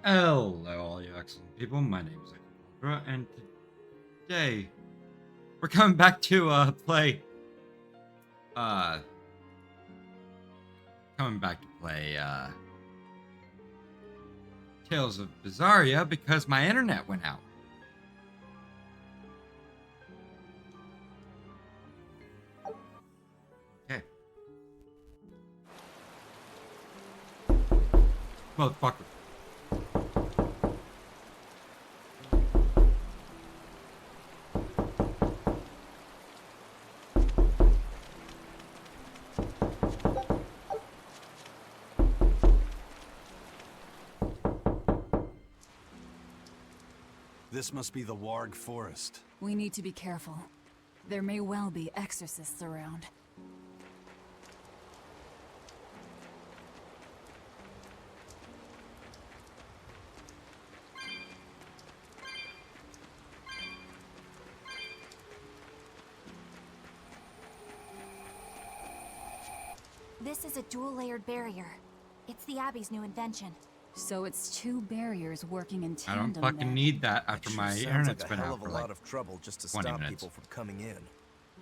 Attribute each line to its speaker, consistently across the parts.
Speaker 1: Hello, all you excellent people. My name is Akira, and today we're coming back to play. Uh, coming back to play Tales of Berseria because my internet went out. Okay, motherfucker.
Speaker 2: This must be the Warg Forest.
Speaker 3: We need to be careful. There may well be exorcists around.
Speaker 4: This is a dual-layered barrier. It's the Abbey's new invention.
Speaker 3: So it's two barriers working in
Speaker 1: I
Speaker 3: tandem.
Speaker 1: don't fucking need that after
Speaker 2: It
Speaker 1: my
Speaker 2: sure sounds
Speaker 1: internet's
Speaker 2: like
Speaker 1: been
Speaker 2: a hell
Speaker 1: out
Speaker 2: of
Speaker 1: for
Speaker 2: a
Speaker 1: like
Speaker 2: lot of trouble just to
Speaker 1: 20
Speaker 2: stop
Speaker 1: minutes.
Speaker 2: people from coming in.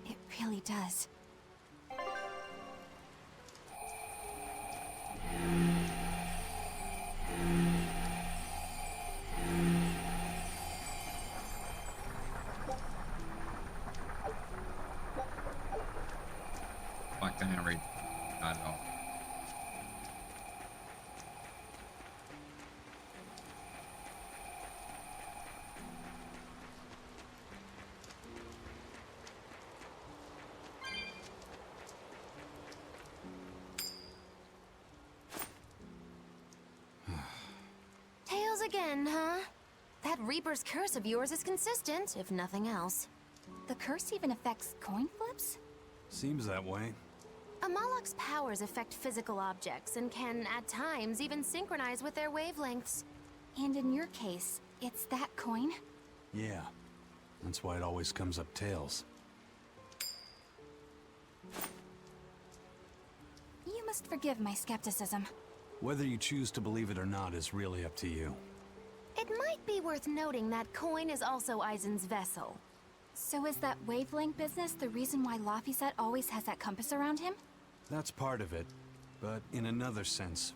Speaker 4: It really does.
Speaker 1: Fuck, I didn't read. Not at all.
Speaker 4: Tails again, huh? That Reaper's curse of yours is consistent, if nothing else. The curse even affects coin flips?
Speaker 2: Seems that way.
Speaker 4: A Moloch's powers affect physical objects and can, at times, even synchronize with their wavelengths. And in your case, it's that coin?
Speaker 2: Yeah. That's why it always comes up tails.
Speaker 4: You must forgive my skepticism.
Speaker 2: Whether you choose to believe it or not is really up to you.
Speaker 4: It might be worth noting that coin is also Eisen's vessel. So is that wavelength business the reason why Laphicet always has that compass around him?
Speaker 2: That's part of it, but in another sense,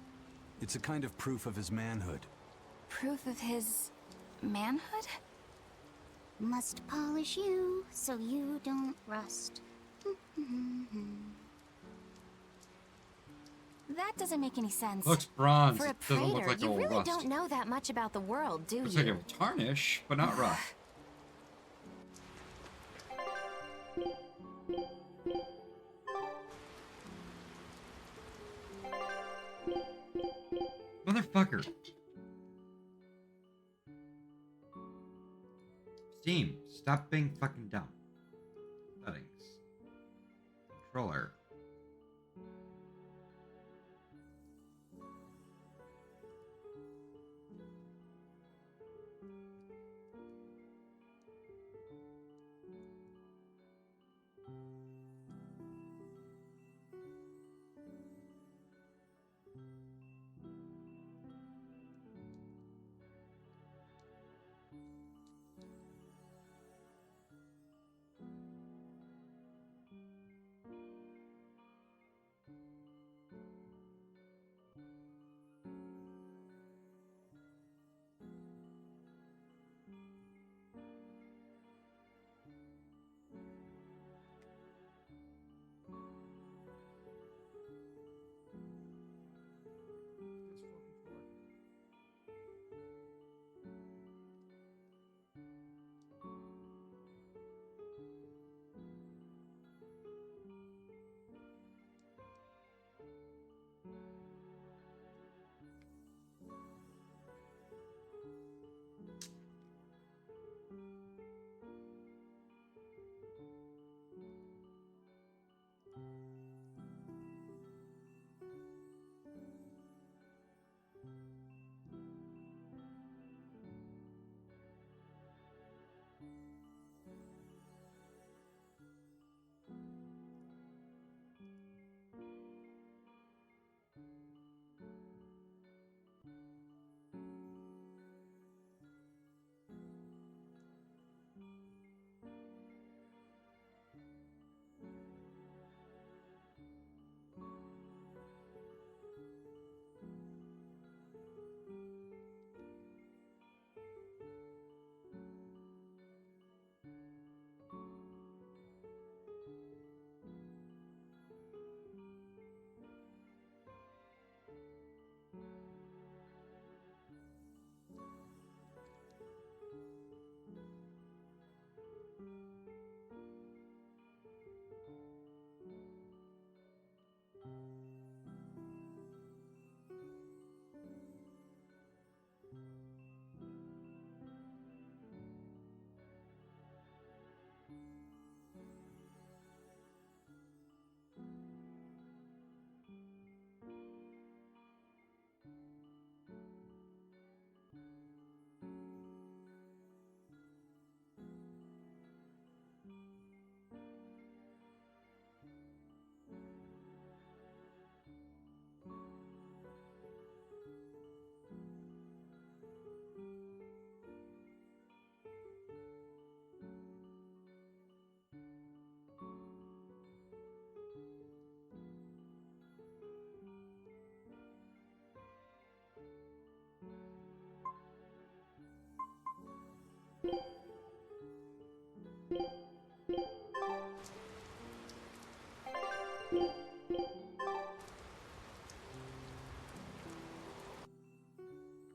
Speaker 2: it's a kind of proof of his manhood.
Speaker 4: Proof of his... manhood?
Speaker 5: Must polish you so you don't rust.
Speaker 4: That doesn't make any sense.
Speaker 1: Looks bronze.
Speaker 4: For a
Speaker 1: It doesn't look
Speaker 4: Praetor,
Speaker 1: like
Speaker 4: you
Speaker 1: old
Speaker 4: really
Speaker 1: rust.
Speaker 4: don't know that much about the world, do
Speaker 1: Looks
Speaker 4: you?
Speaker 1: like a tarnish, but not rough. Motherfucker. Steam, stop being fucking dumb. Settings. Controller.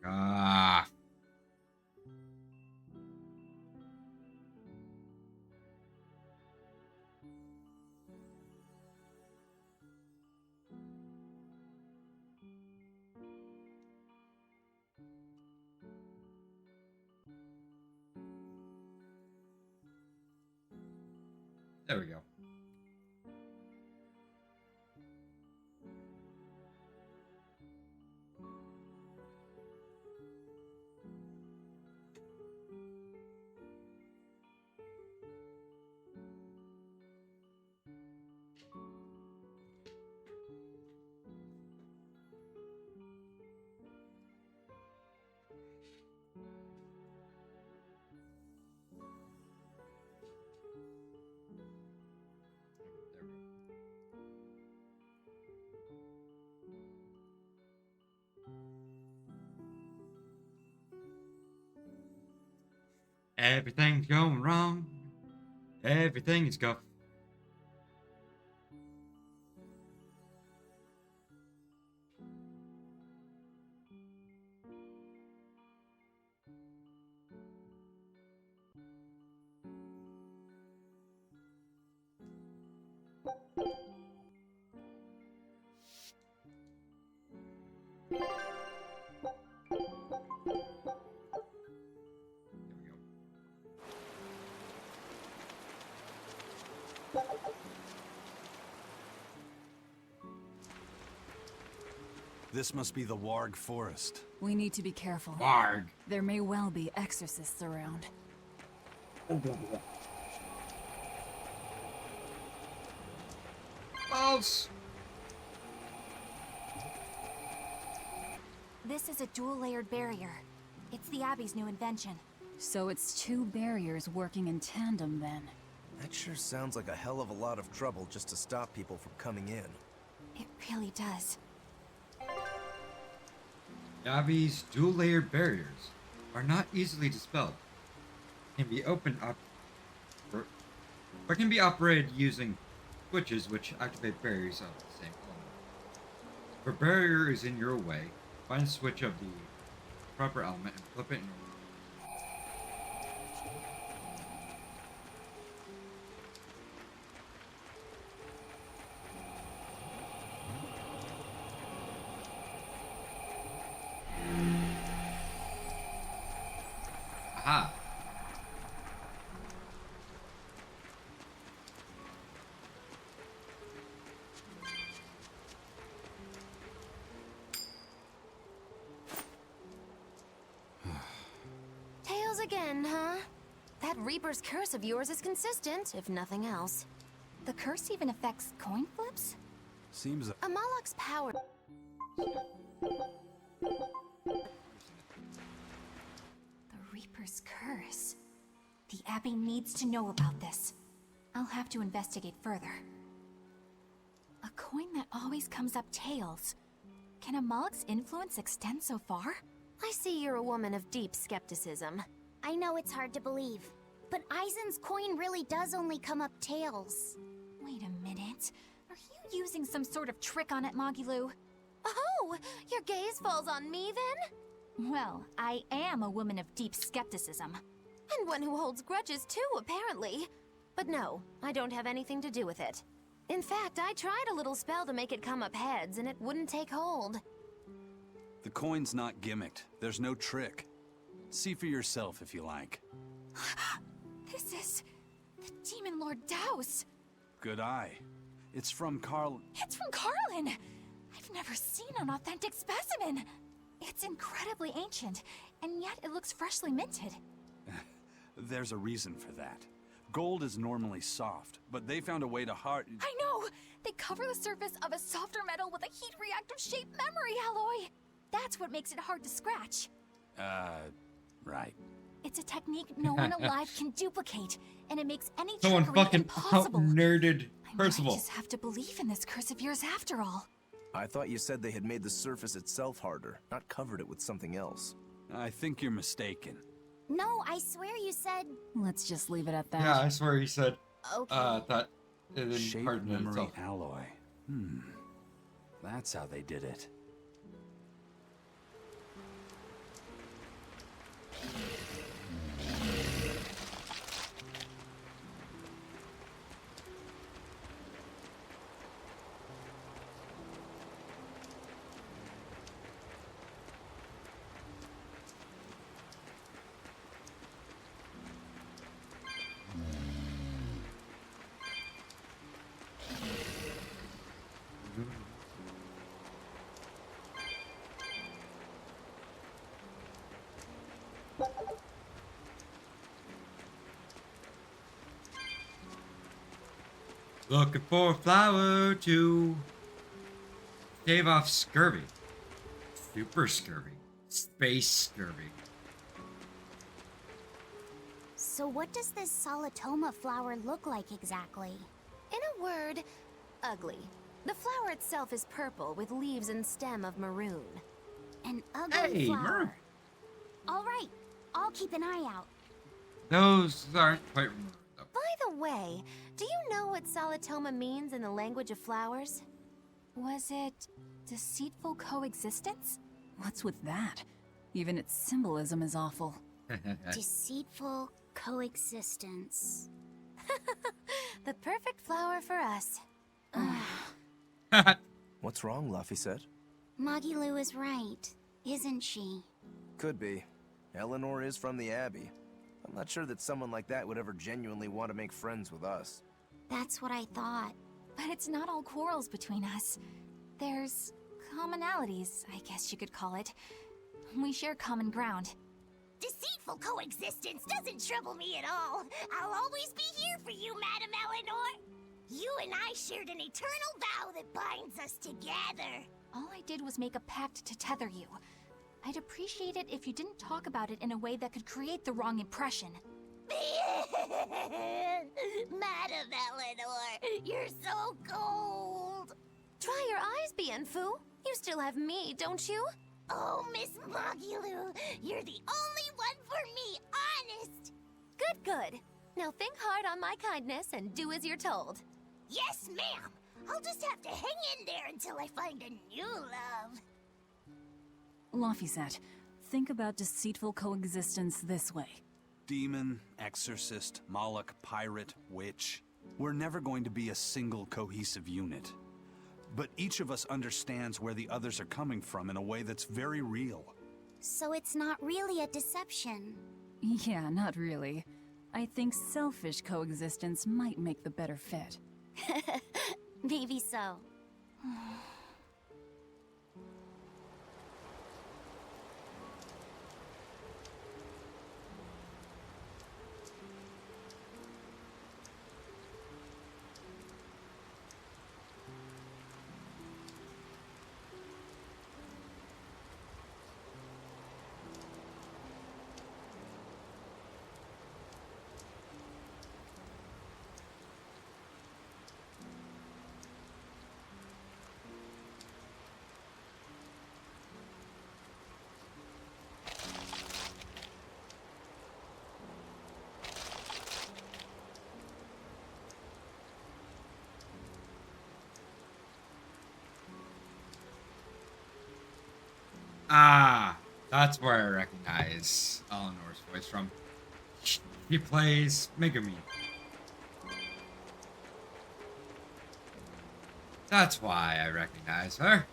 Speaker 1: Ah. There we go. There we go. Everything's going wrong. Everything is guff. There we go.
Speaker 2: This must be the Warg Forest.
Speaker 3: We need to be careful.
Speaker 1: Warg.
Speaker 3: There may well be exorcists around.
Speaker 1: False.
Speaker 4: This is a dual-layered barrier. It's the Abbey's new invention.
Speaker 3: So it's two barriers working in tandem then.
Speaker 6: That sure sounds like a hell of a lot of trouble just to stop people from coming in.
Speaker 4: It really does.
Speaker 1: Yavi's dual-layered barriers are not easily dispelled. Can be opened up, but can be operated using switches which activate barriers of the same element. If a barrier is in your way, find a switch of the proper element and flip it in. Aha!
Speaker 4: Tails again, huh? That Reaper's curse of yours is consistent, if nothing else. The curse even affects coin flips?
Speaker 2: Seems
Speaker 4: Amalok's power... The Reaper's curse. The Abbey needs to know about this. I'll have to investigate further. A coin that always comes up tails. Can Amalok's influence extend so far? I see you're a woman of deep skepticism.
Speaker 5: I know it's hard to believe, but Eisen's coin really does only come up tails.
Speaker 4: Wait a minute. Are you using some sort of trick on it, Magilu? Oh, your gaze falls on me then? Well, I am a woman of deep skepticism. And one who holds grudges too, apparently. But no, I don't have anything to do with it. In fact, I tried a little spell to make it come up heads, and it wouldn't take hold.
Speaker 2: the coin's not gimmicked. There's no trick. See for yourself if you like.
Speaker 4: This is... the Demon Lord Daos.
Speaker 2: Good eye. It's from Carl...
Speaker 4: It's from Carlin! I've never seen an authentic specimen! It's incredibly ancient, and yet it looks freshly minted.
Speaker 2: There's a reason for that. Gold is normally soft, but they found a way to hard...
Speaker 4: I know! They cover the surface of a softer metal with a heat-reactive shape memory alloy! That's what makes it hard to scratch.
Speaker 2: Right.
Speaker 4: It's a technique no one alive can duplicate, and it makes any
Speaker 1: Someone
Speaker 4: trickery
Speaker 1: fucking
Speaker 4: impossible.
Speaker 1: out-nerded
Speaker 4: I
Speaker 1: Percival.
Speaker 4: might just have to believe in this curse of yours after all.
Speaker 6: I thought you said they had made the surface itself harder, not covered it with something else.
Speaker 2: I think you're mistaken.
Speaker 5: No, I swear you said...
Speaker 3: Let's just leave it at that.
Speaker 1: Yeah, I swear he said
Speaker 5: Okay.
Speaker 1: that it didn't
Speaker 2: Shape
Speaker 1: harden
Speaker 2: memory
Speaker 1: itself.
Speaker 2: alloy. That's how they did it.
Speaker 1: Looking for a flower to stave off scurvy. Super scurvy. Space scurvy.
Speaker 5: So what does this Solitoma flower look like exactly?
Speaker 4: In a word, ugly. The flower itself is purple with leaves and stem of maroon.
Speaker 5: An ugly
Speaker 1: Hey,
Speaker 5: flower.
Speaker 1: Merv.
Speaker 5: All right, I'll keep an eye out.
Speaker 1: Those aren't quite.
Speaker 4: By the way, do you know what Solitoma means in the language of flowers? Was it deceitful coexistence?
Speaker 3: What's with that? Even its symbolism is awful.
Speaker 5: Deceitful coexistence.
Speaker 4: The perfect flower for us.
Speaker 6: What's wrong, Luffy said?
Speaker 5: Magilu is right, isn't she?
Speaker 6: Could be. Eleanor is from the Abbey. I'm not sure that someone like that would ever genuinely want to make friends with us.
Speaker 5: That's what I thought.
Speaker 4: But it's not all quarrels between us. There's commonalities, I guess you could call it. We share common ground.
Speaker 5: Deceitful coexistence doesn't trouble me at all. I'll always be here for you, Madam Eleanor. You and I shared an eternal vow that binds us together.
Speaker 4: All I did was make a pact to tether you. I'd appreciate it if you didn't talk about it in a way that could create the wrong impression.
Speaker 5: Madam Eleanor, you're so cold.
Speaker 4: Try your eyes, Bienfu. You still have me, don't you?
Speaker 5: Oh, Miss Magilu, you're the only one for me, honest.
Speaker 4: Good, good. Now think hard on my kindness and do as you're told.
Speaker 5: Yes, ma'am. I'll just have to hang in there until I find a new love.
Speaker 3: Laphicet, think about deceitful coexistence this way.
Speaker 2: Demon, exorcist, Moloch, pirate, witch. We're never going to be a single cohesive unit. But each of us understands where the others are coming from in a way that's very real.
Speaker 5: So it's not really a deception.
Speaker 3: Yeah, not really. I think selfish coexistence might make the better fit.
Speaker 5: Maybe so.
Speaker 1: Ah, that's where I recognize Eleanor's voice from. She plays Megumi. That's why I recognize her.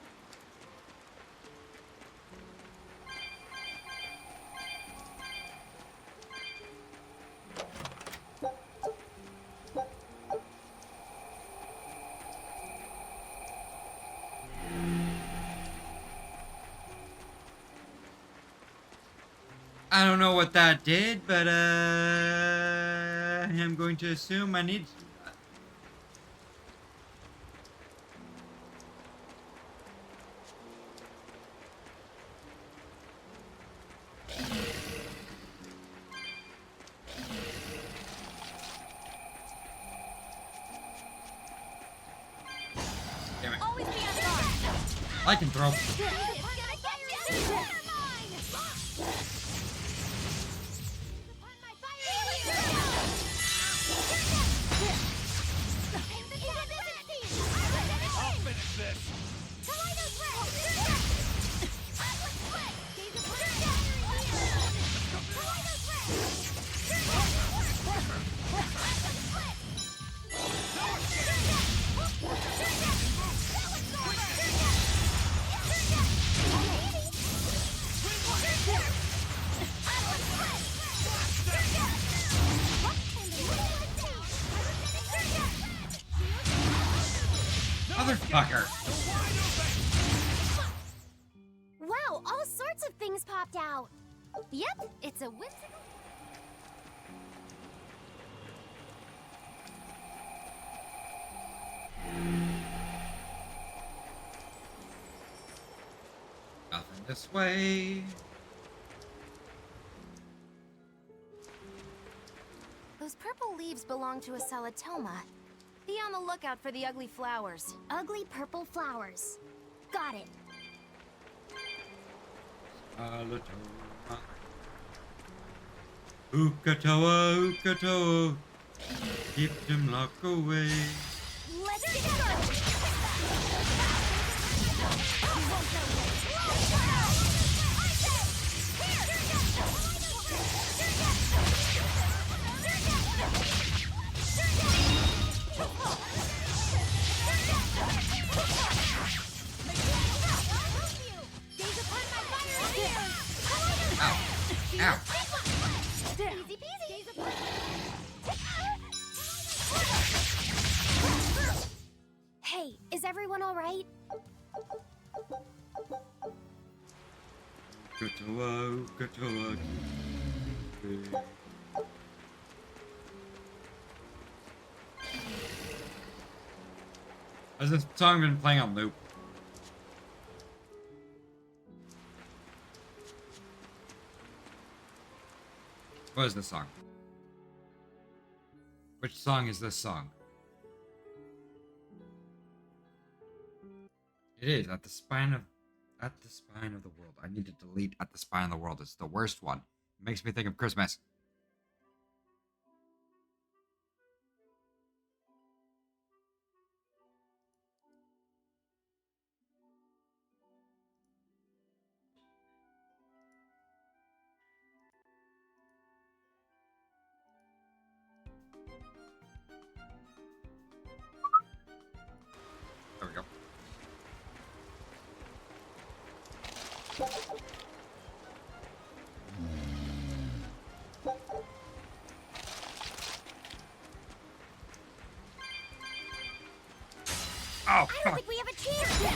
Speaker 1: I don't know what that did, but I'm going to assume I need to do that. Damn it.
Speaker 4: Always be on guard.
Speaker 1: I can throw. motherfucker!
Speaker 4: Wow, all sorts of things popped out. Yep, it's a whimsical.
Speaker 1: Nothing this way.
Speaker 4: Those purple leaves belong to a salatoma. Be on the lookout for the ugly flowers.
Speaker 5: Ugly purple flowers. Got it.
Speaker 1: Salatoma. Ukatoa, ukatoa. Keep them locked away.
Speaker 5: Let's get started.
Speaker 1: Ow. Ow.
Speaker 5: Easy peasy.
Speaker 4: Hey, is everyone all right?
Speaker 1: Ukatoa, ukatoa. Has this song been playing on loop? What is this song? Which song is this song? It is at the spine of the world. I need to delete at the spine of the world. It's the worst one. It makes me think of Christmas. There we go. Oh,
Speaker 5: I don't
Speaker 1: fuck.
Speaker 5: think we have a chance yet.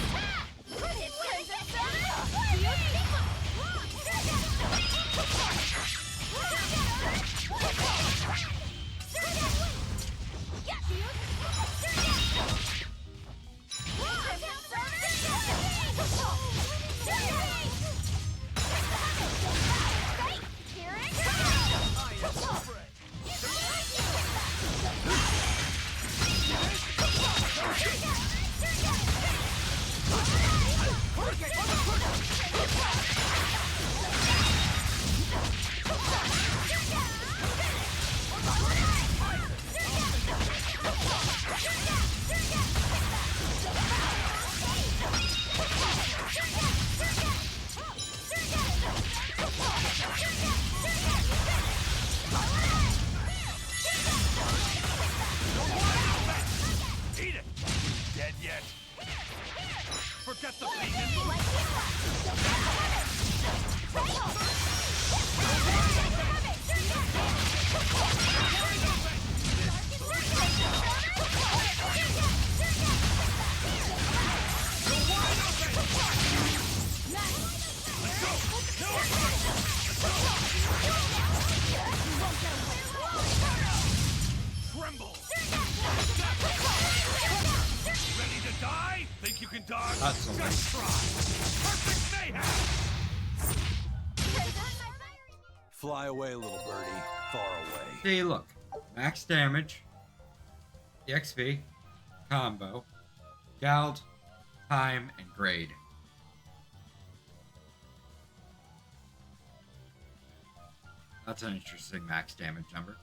Speaker 2: Eat it! Dead yet? Forget the vegan! Tremble! Ready to die? Think you can dodge?
Speaker 1: That's a
Speaker 2: Just try! Perfect mayhem! Fly away, little birdie. Far away.
Speaker 1: See, look. Max damage, EXP, combo, Gald, time, and grade. That's an interesting max damage number.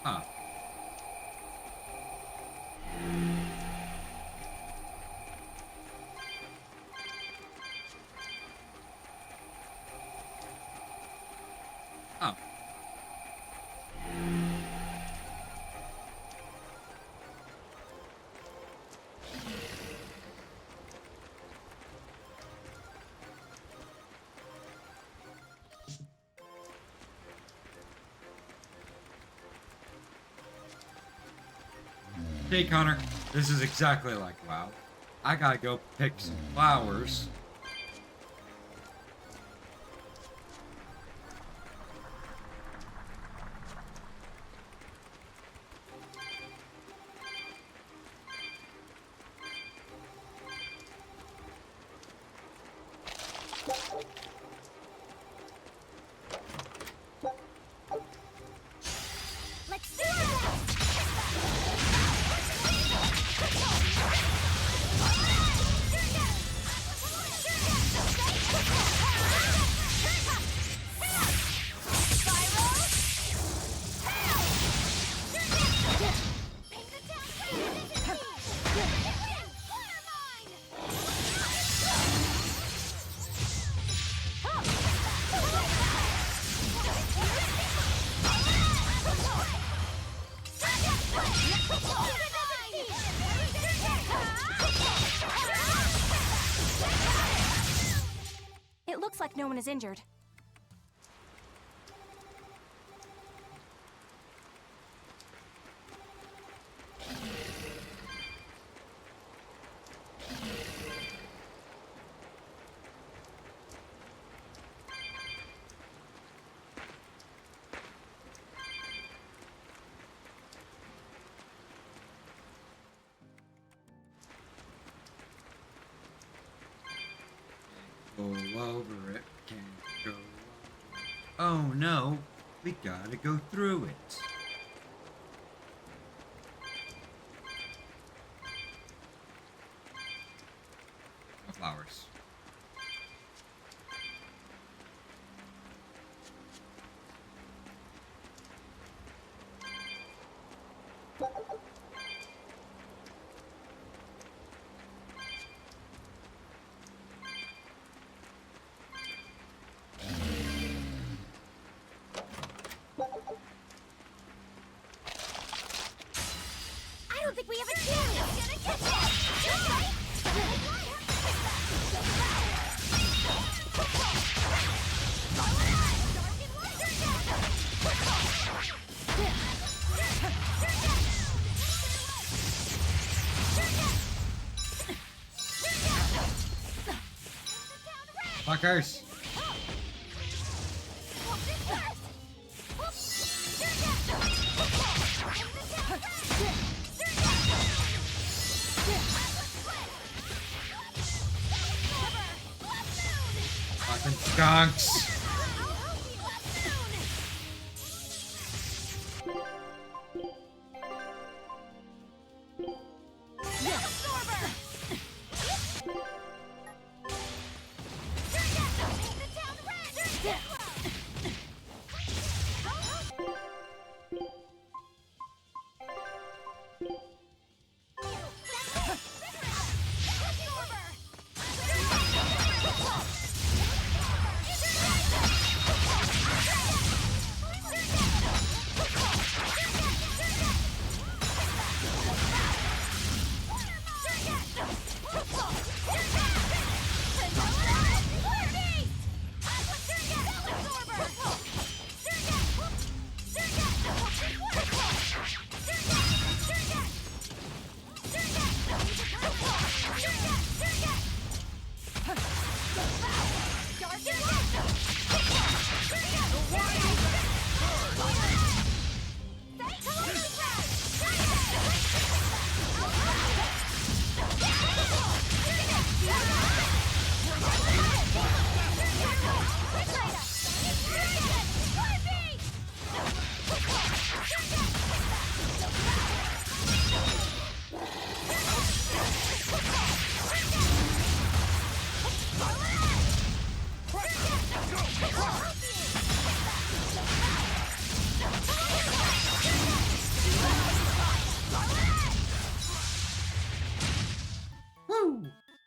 Speaker 1: Huh. Huh. Okay, Connor, this is exactly like WoW. I gotta go pick some flowers.
Speaker 5: Let's do this!
Speaker 4: It looks like no one is injured.
Speaker 1: Go over it, can't go over it. Oh no, we gotta go through it. No flowers.
Speaker 5: I don't think we have a chance!
Speaker 1: Fuckers! Fucking skunks!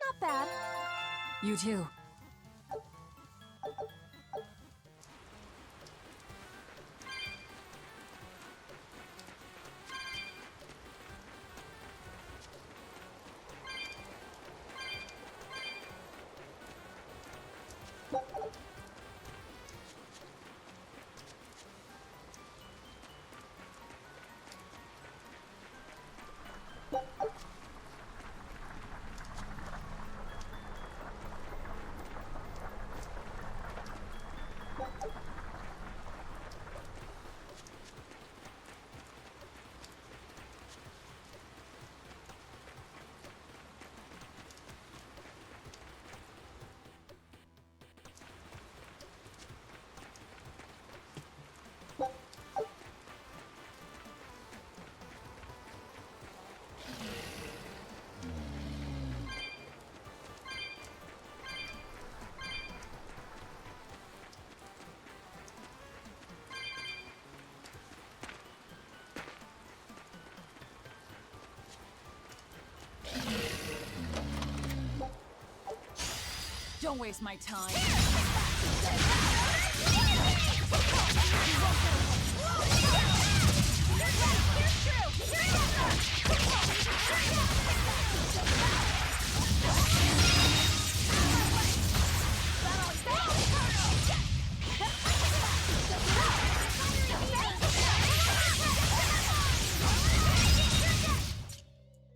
Speaker 4: Not bad.
Speaker 3: You too. Don't waste my time.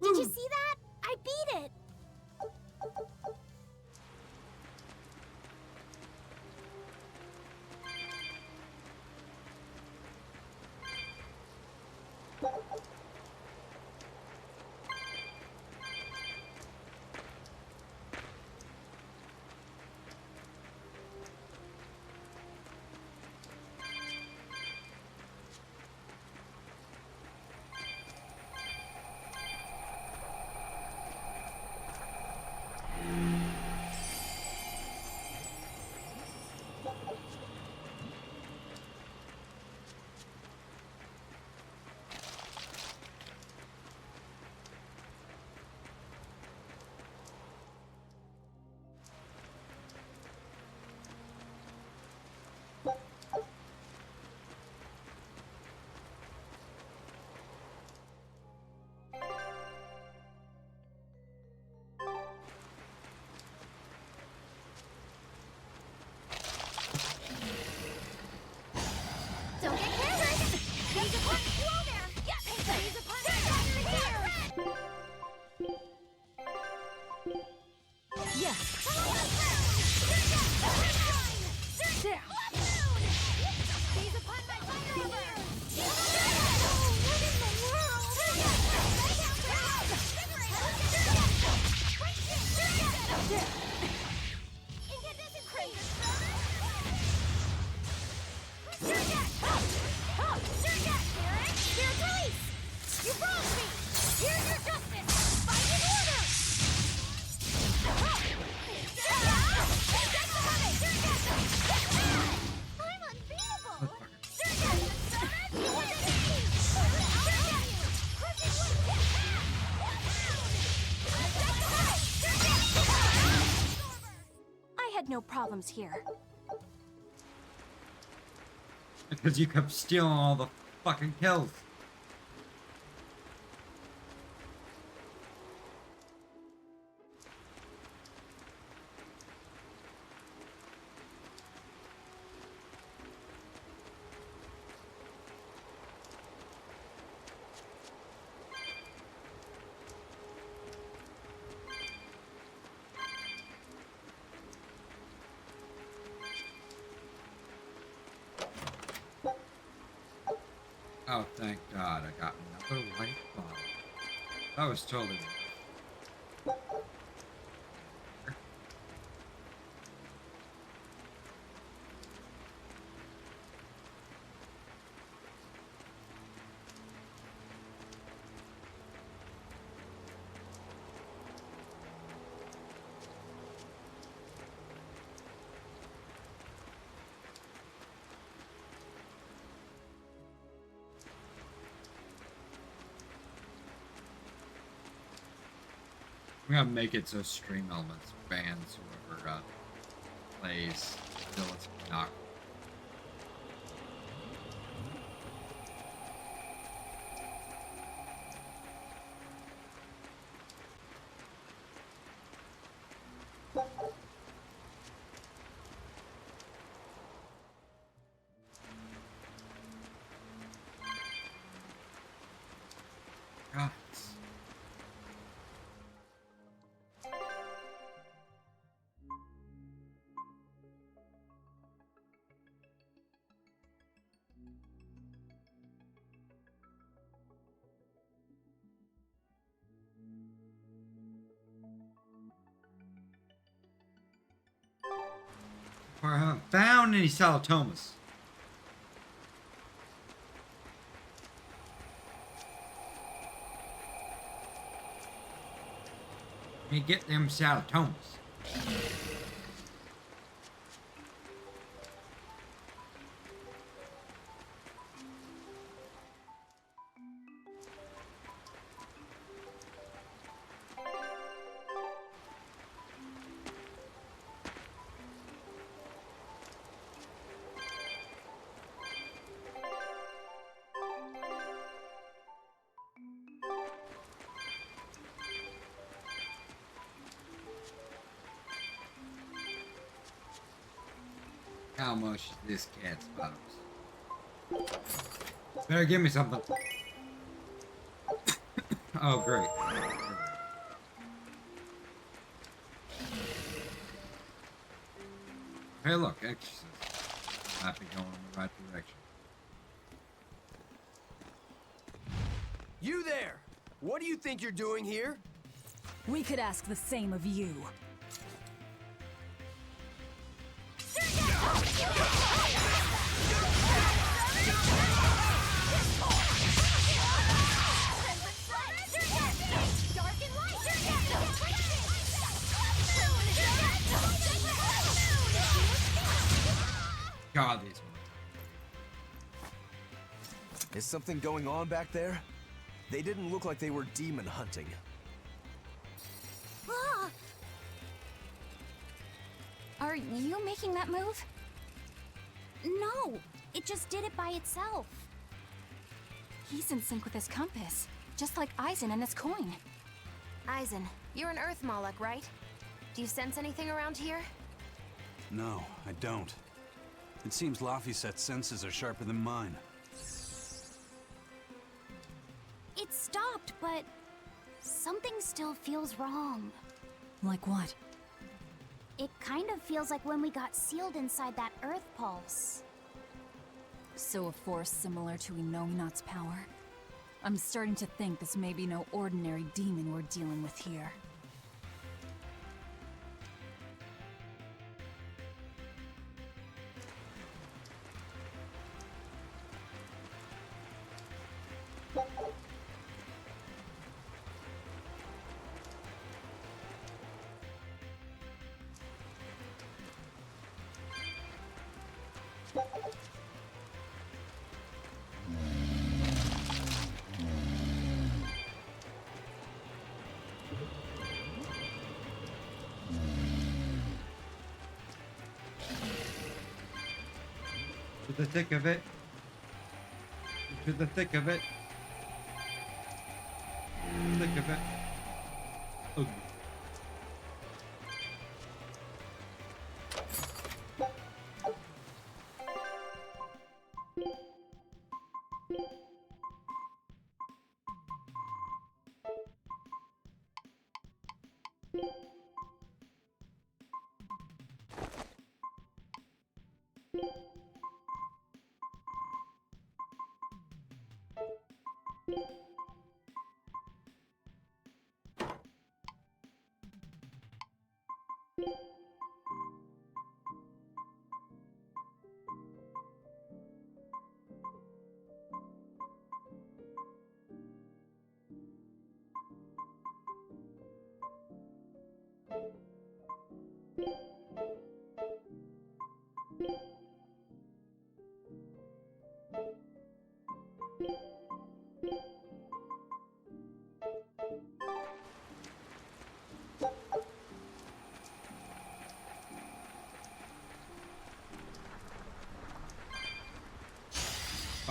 Speaker 5: Did you see that? I beat it! Don't get careless! He's a punch! Whoa there! Yes! He's a punch!
Speaker 3: Yes. There.
Speaker 5: He's a punch! My fire over! What in the world? Incandescent crater! You wronged me! Here's your justice! Fight in order! I'm unbeatable!
Speaker 4: I had no problems here.
Speaker 1: Because you kept stealing all the fucking kills. Oh, thank God, I got another life bottle. That was totally I'm gonna make it so stream elements bans whoever plays Village Knock. God. I haven't found any Salatomas. Let me get them Salatomas. how much this cat's box. Better give me something. Oh, great. Hey, look, exorcist. Might be going in the right direction.
Speaker 7: You there! What do you think you're doing here?
Speaker 3: We could ask the same of you.
Speaker 1: God, these ones.
Speaker 6: Is something going on back there? They didn't look like they were demon hunting.
Speaker 4: Are you making that move? No, it just did it by itself. He's in sync with his compass, just like Eisen and his coin.
Speaker 8: Eisen, you're an Earth Moloch, right? Do you sense anything around here?
Speaker 2: No, I don't. It seems Laphicet's senses are sharper than mine.
Speaker 4: It stopped, but something still feels wrong.
Speaker 3: Like what?
Speaker 4: It kind of feels like when we got sealed inside that Earth Pulse.
Speaker 3: So a force similar to Inominat's power? I'm starting to think this may be no ordinary demon we're dealing with here.
Speaker 1: To the thick of it. To the thick of it. Thick of it. Ugh.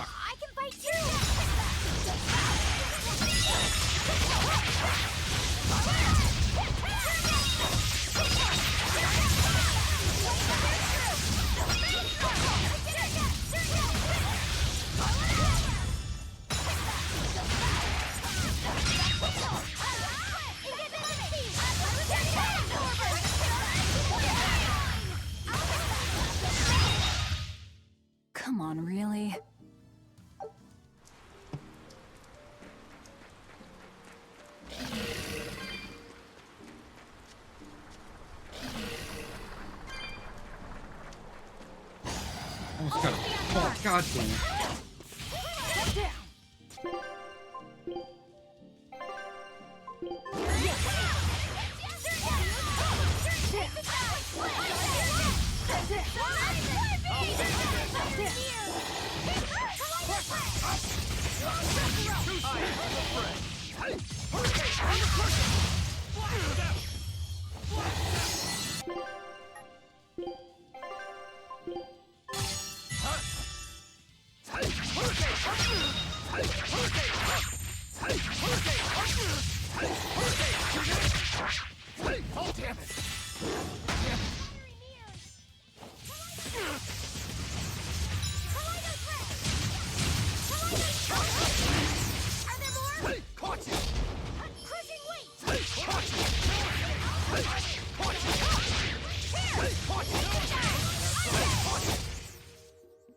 Speaker 5: I can fight too!
Speaker 3: Come on, really?
Speaker 1: Almost got it. Oh, God damn it.
Speaker 7: Oh, damn it!
Speaker 5: Crushing weight!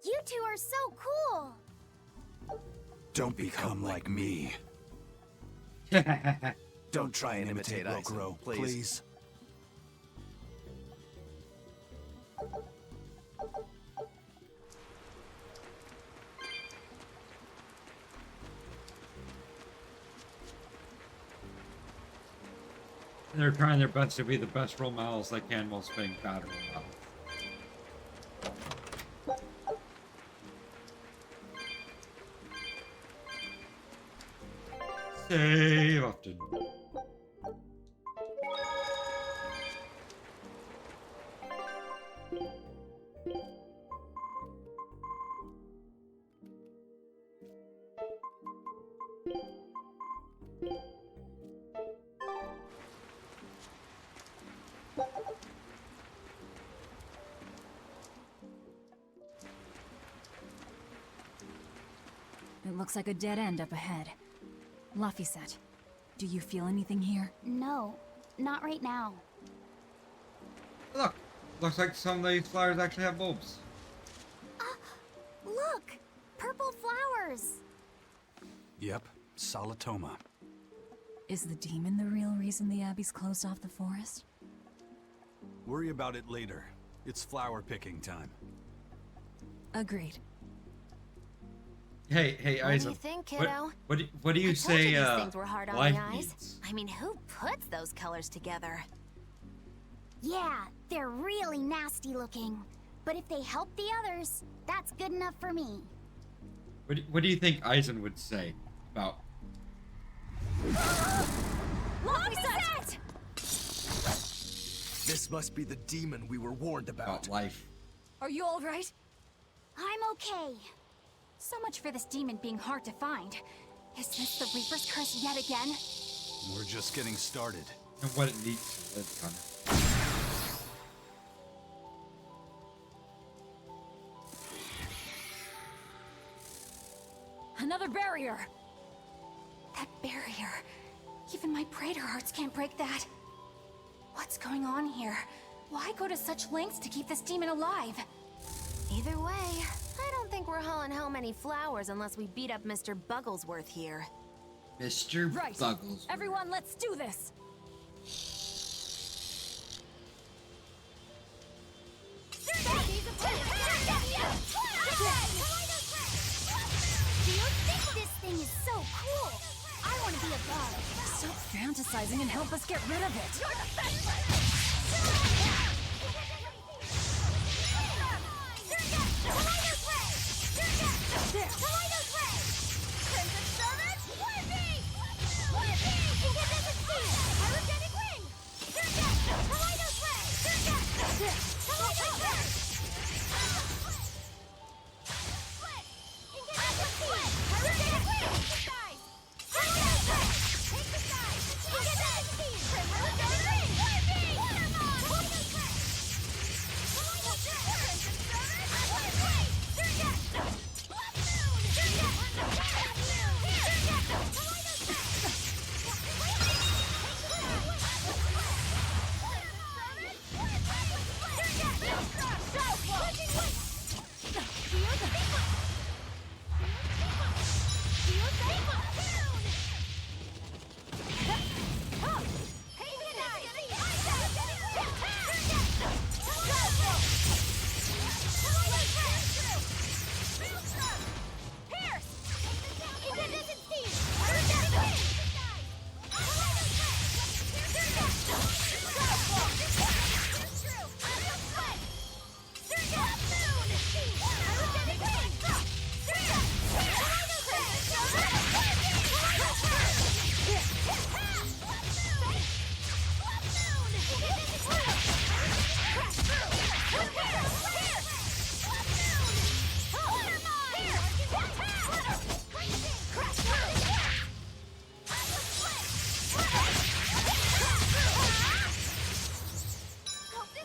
Speaker 5: You two are so cool!
Speaker 2: Don't become like me.
Speaker 6: Don't try and imitate Aizen,
Speaker 2: Rokuro,
Speaker 6: please.
Speaker 2: please.
Speaker 1: They're trying their best to be the best role models they can while spitting powder. Save often.
Speaker 3: It looks like a dead end up ahead. Laphicet, do you feel anything here?
Speaker 4: No, not right now.
Speaker 1: Look, looks like some of these flowers actually have bulbs.
Speaker 4: Look! Purple flowers!
Speaker 2: Yep, Salatoma.
Speaker 3: Is the demon the real reason the Abbey's closed off the forest?
Speaker 2: Worry about it later. It's flower picking time.
Speaker 3: Agreed.
Speaker 1: Hey,
Speaker 8: What
Speaker 1: Aizen.
Speaker 8: do you think, kiddo?
Speaker 1: What do you
Speaker 8: I told
Speaker 1: say?
Speaker 8: you these things were hard on
Speaker 1: life
Speaker 8: the eyes.
Speaker 1: needs?
Speaker 8: I mean, who puts those colors together?
Speaker 5: Yeah, they're really nasty looking. But if they help the others, that's good enough for me.
Speaker 1: What do you think Aizen would say about
Speaker 4: Laphicet!
Speaker 6: This must be the demon we were warned about.
Speaker 1: life?
Speaker 3: Are you alright?
Speaker 5: I'm okay.
Speaker 4: So much for this demon being hard to find. Is this the Reaper's curse yet again?
Speaker 2: We're just getting started.
Speaker 1: And what it needs to live on.
Speaker 3: Another barrier!
Speaker 4: That barrier. Even my Praetor hearts can't break that. What's going on here? Why go to such lengths to keep this demon alive?
Speaker 8: Either way, I don't think we're hauling home any flowers unless we beat up Mr. Bugglesworth here.
Speaker 1: Mr.
Speaker 3: Right.
Speaker 1: Buggles.
Speaker 3: Everyone, let's do this!
Speaker 5: Do you think this thing is so cool? I want to be a bug.
Speaker 3: Stop fantasizing and help us get rid of it!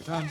Speaker 1: Done.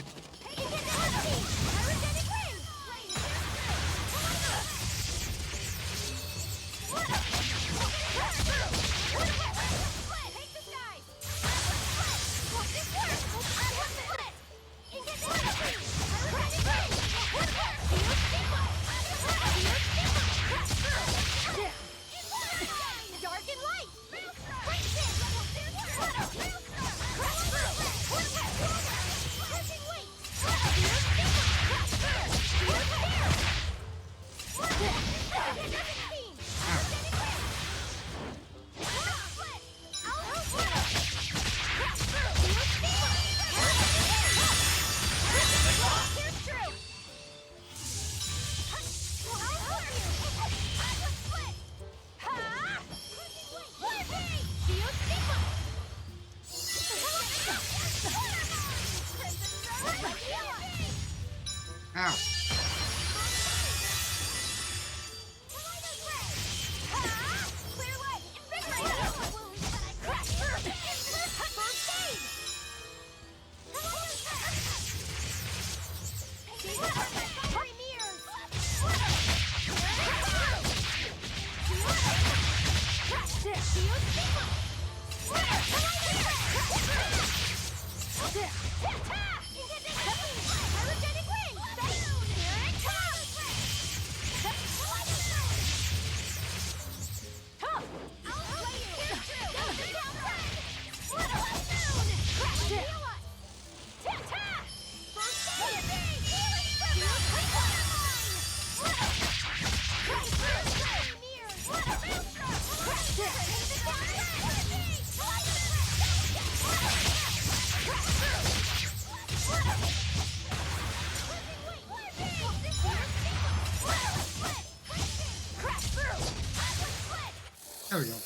Speaker 1: There we go.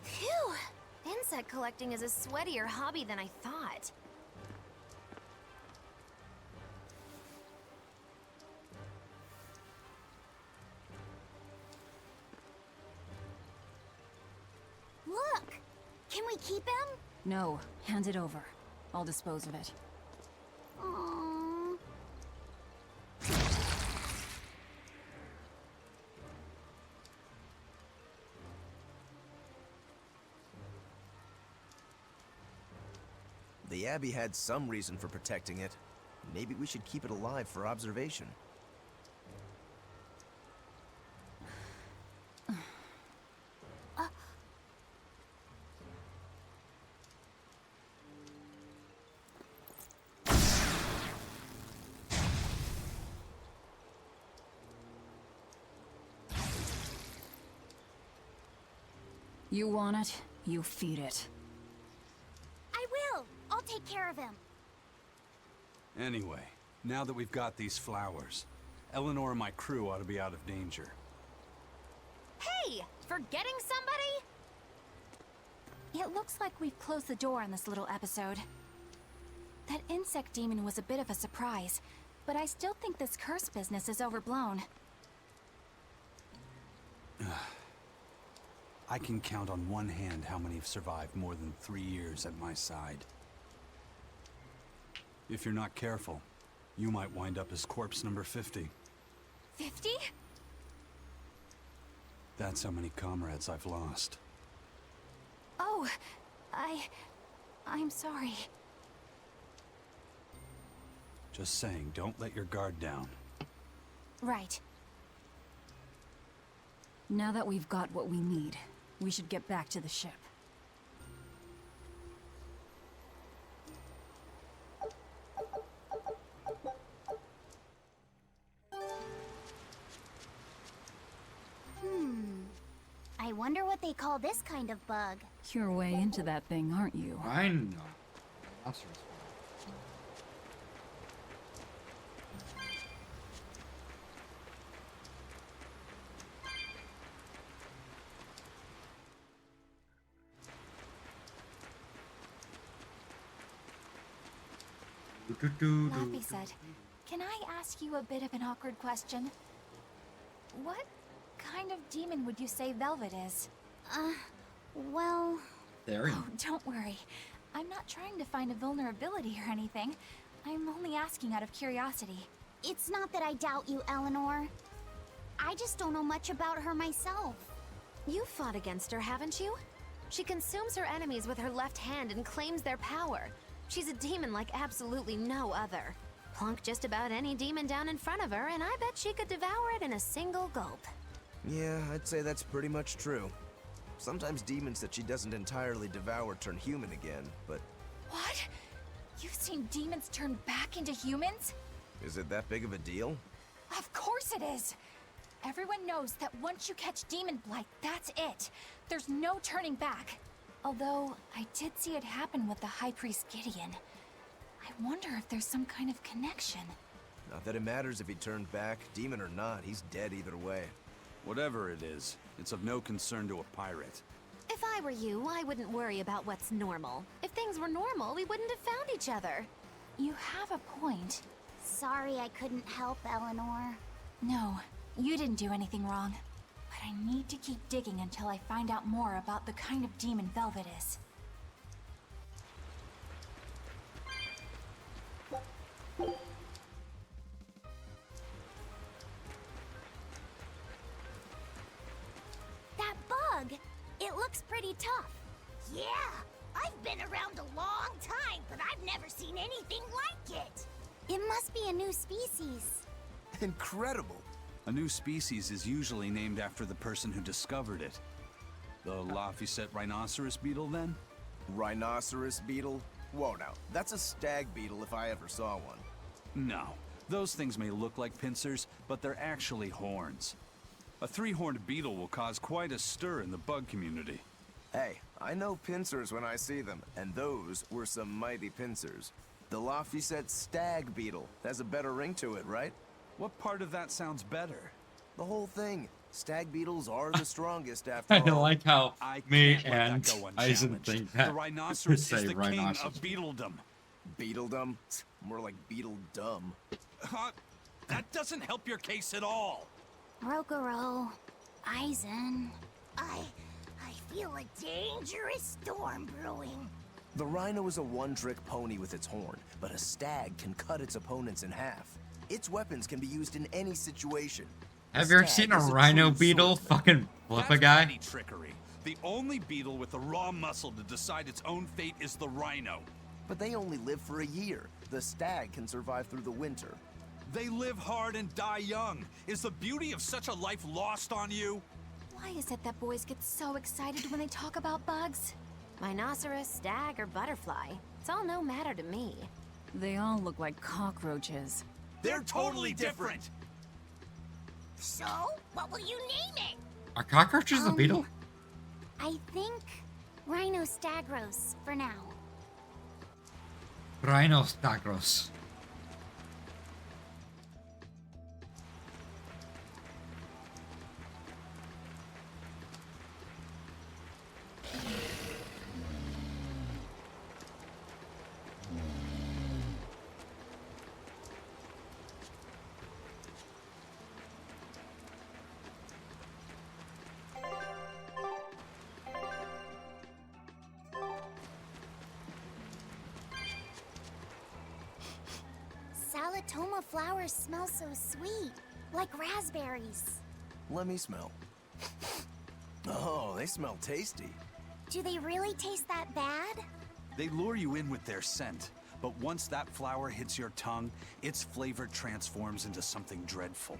Speaker 8: Phew! Insect collecting is a sweatier hobby than I thought.
Speaker 4: Look! Can we keep him?
Speaker 3: No, hand it over. I'll dispose of it.
Speaker 4: Aww.
Speaker 6: The Abbey had some reason for protecting it. Maybe we should keep it alive for observation.
Speaker 3: You want it, you feed it.
Speaker 4: I will! I'll take care of him.
Speaker 2: Anyway, now that we've got these flowers, Eleanor and my crew ought to be out of danger.
Speaker 4: Hey! Forgetting somebody? It looks like we've closed the door on this little episode. That insect demon was a bit of a surprise, but I still think this curse business is overblown.
Speaker 2: I can count on one hand how many have survived more than 3 years at my side. If you're not careful, you might wind up as corpse number 50.
Speaker 4: 50?
Speaker 2: That's how many comrades I've lost.
Speaker 4: Oh, I'm sorry.
Speaker 2: Just saying, don't let your guard down.
Speaker 4: Right.
Speaker 3: Now that we've got what we need, we should get back to the ship.
Speaker 4: I wonder what they call this kind of bug.
Speaker 3: You're way into that thing, aren't you?
Speaker 1: I know. Monsters.
Speaker 4: Laffy said, "Can I ask you a bit of an awkward question? What kind of demon would you say Velvet is?" Well...
Speaker 1: There.
Speaker 4: Oh, don't worry. I'm not trying to find a vulnerability or anything. I'm only asking out of curiosity. It's not that I doubt you, Eleanor. I just don't know much about her myself.
Speaker 8: You've fought against her, haven't you? She consumes her enemies with her left hand and claims their power. She's a demon like absolutely no other. Plunk just about any demon down in front of her, and I bet she could devour it in a single gulp.
Speaker 6: Yeah, I'd say that's pretty much true. Sometimes demons that she doesn't entirely devour turn human again, but
Speaker 4: What? You've seen demons turn back into humans?
Speaker 6: is it that big of a deal?
Speaker 4: Of course it is! Everyone knows that once you catch demon blight, that's it. There's no turning back. Although, I did see it happen with the High Priest Gideon. I wonder if there's some kind of connection.
Speaker 6: Not that it matters if he turned back, demon or not, he's dead either way.
Speaker 2: Whatever it is, it's of no concern to a pirate.
Speaker 8: If I were you, I wouldn't worry about what's normal. If things were normal, we wouldn't have found each other.
Speaker 4: You have a point.
Speaker 5: Sorry I couldn't help, Eleanor.
Speaker 4: No, you didn't do anything wrong. But I need to keep digging until I find out more about the kind of demon Velvet is.
Speaker 5: That bug! It looks pretty tough. Yeah, I've been around a long time, but I've never seen anything like it. It must be a new species.
Speaker 6: Incredible!
Speaker 2: A new species is usually named after the person who discovered it. The Laphicet rhinoceros beetle, then?
Speaker 6: Rhinoceros beetle? Whoa now, that's a stag beetle if I ever saw one.
Speaker 2: No. Those things may look like pincers, but they're actually horns. A three-horned beetle will cause quite a stir in the bug community.
Speaker 6: Hey, I know pincers when I see them, and those were some mighty pincers. The Lofty said stag beetle. Has a better ring to it, right?
Speaker 2: What part of that sounds better?
Speaker 6: The whole thing. Stag beetles are the strongest after
Speaker 1: I
Speaker 6: all.
Speaker 1: like how
Speaker 2: I
Speaker 1: me
Speaker 2: can't let that
Speaker 1: and
Speaker 2: go
Speaker 1: Eisen
Speaker 2: unchallenged.
Speaker 1: think that
Speaker 2: The rhinoceros
Speaker 1: say
Speaker 2: is the king
Speaker 1: rhinoceros.
Speaker 2: of beetledom.
Speaker 6: Beetledom? More like beetle dumb.
Speaker 2: That doesn't help your case at all.
Speaker 5: Rokuro, Eisen. I feel a dangerous storm brewing.
Speaker 6: The rhino is a one-trick pony with its horn, but a stag can cut its opponents in half. Its weapons can be used in any situation.
Speaker 1: Have you ever
Speaker 6: Stag
Speaker 1: seen a
Speaker 6: is
Speaker 1: rhino
Speaker 6: true
Speaker 1: beetle
Speaker 6: swordsman.
Speaker 1: fucking flip a
Speaker 2: That's
Speaker 1: guy?
Speaker 2: petty trickery. The only beetle with the raw muscle to decide its own fate is the rhino.
Speaker 6: But they only live for a year. The stag can survive through the winter.
Speaker 2: They live hard and die young. Is the beauty of such a life lost on you?
Speaker 4: Why is it that boys get so excited when they talk about bugs?
Speaker 8: Rhinoceros, stag, or butterfly. It's all no matter to me.
Speaker 3: They all look like cockroaches.
Speaker 2: They're totally different.
Speaker 5: So, what will you name it?
Speaker 1: Are cockroaches a beetle?
Speaker 5: I think Rhinostagros for now.
Speaker 1: Rhinostagros.
Speaker 5: Salatoma flowers smell so sweet, like raspberries.
Speaker 6: Let me smell. Oh, they smell tasty.
Speaker 5: Do they really taste that bad?
Speaker 2: They lure you in with their scent, but once that flower hits your tongue, its flavor transforms into something dreadful.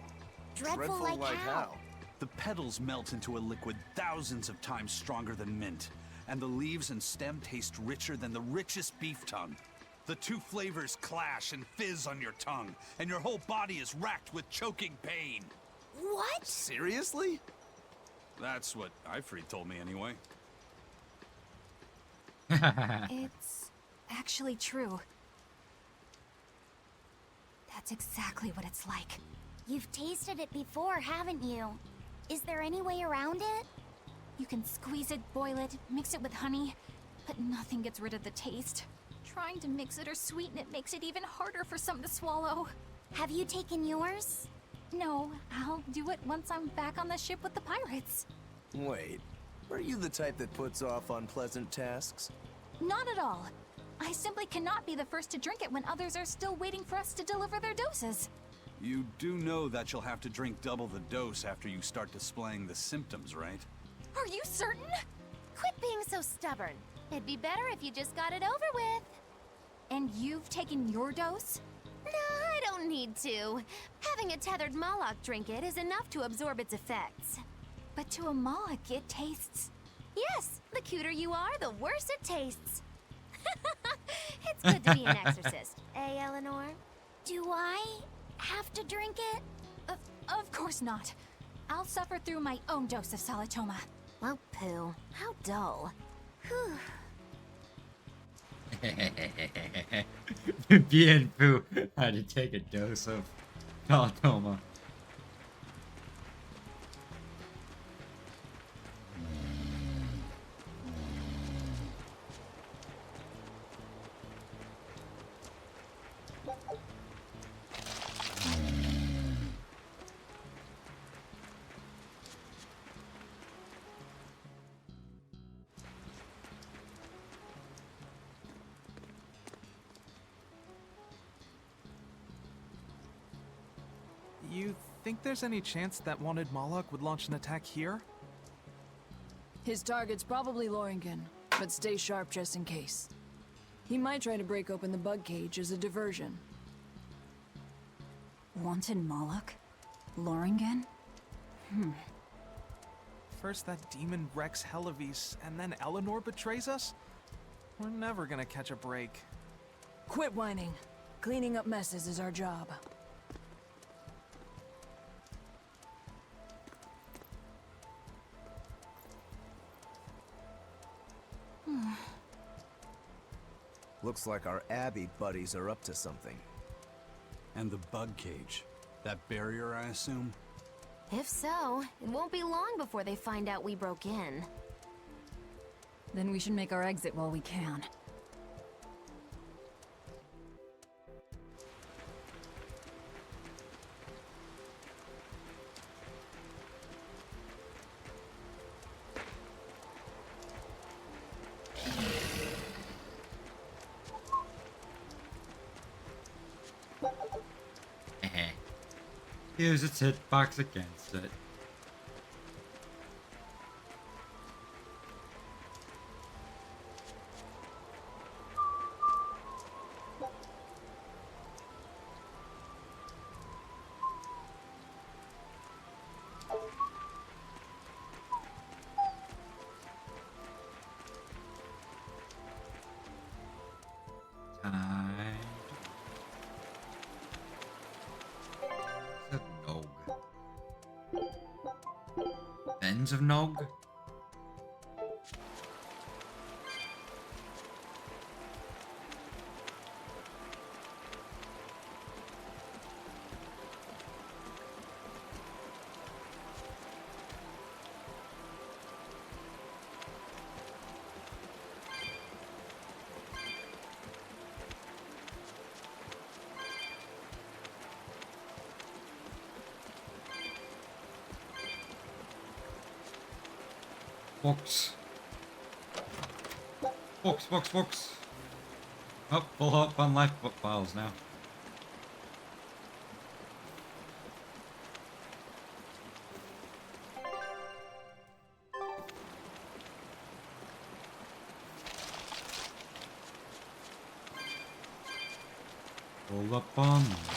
Speaker 5: Dreadful like how?
Speaker 2: The petals melt into a liquid thousands of times stronger than mint, and the leaves and stem taste richer than the richest beef tongue. The two flavors clash and fizz on your tongue, and your whole body is racked with choking pain.
Speaker 5: What?
Speaker 6: Seriously?
Speaker 2: That's what Ifrit told me anyway.
Speaker 4: It's actually true. That's exactly what it's like.
Speaker 5: You've tasted it before, haven't you? Is there any way around it?
Speaker 4: You can squeeze it, boil it, mix it with honey, but nothing gets rid of the taste. Trying to mix it or sweeten it makes it even harder for some to swallow.
Speaker 5: Have you taken yours?
Speaker 4: No, I'll do it once I'm back on the ship with the pirates.
Speaker 6: Wait, are you the type that puts off unpleasant tasks?
Speaker 4: Not at all. I simply cannot be the first to drink it when others are still waiting for us to deliver their doses.
Speaker 2: You do know that you'll have to drink double the dose after you start displaying the symptoms, right?
Speaker 4: Are you certain?
Speaker 8: Quit being so stubborn. It'd be better if you just got it over with.
Speaker 4: And you've taken your dose?
Speaker 8: No, I don't need to. Having a tethered Moloch drink it is enough to absorb its effects.
Speaker 4: But to a Moloch, it tastes...
Speaker 8: Yes, the cuter you are, the worse it tastes. It's good to be an exorcist, eh, Eleanor?
Speaker 5: Do I have to drink it?
Speaker 4: Of course not. I'll suffer through my own dose of Salatoma.
Speaker 8: Well, poo. How dull.
Speaker 5: Whew.
Speaker 1: Bien Fu had to take a dose of Talatoma.
Speaker 9: You think there's any chance that wanted Moloch would launch an attack here?
Speaker 10: His target's probably Loringen, but stay sharp just in case. He might try to break open the bug cage as a diversion.
Speaker 3: Wanted Moloch? Loringen?
Speaker 9: First that demon Rex Helavis, and then Eleanor betrays us? We're never gonna catch a break.
Speaker 10: Quit whining. Cleaning up messes is our job.
Speaker 6: Looks like our Abbey buddies are up to something.
Speaker 2: And the bug cage. That barrier, I assume?
Speaker 8: If so, it won't be long before they find out we broke in.
Speaker 3: Then we should make our exit while we can.
Speaker 1: Use its hitbox against it. Of Nog. Box. Box. Oh, full up on life book files now. Full up on life.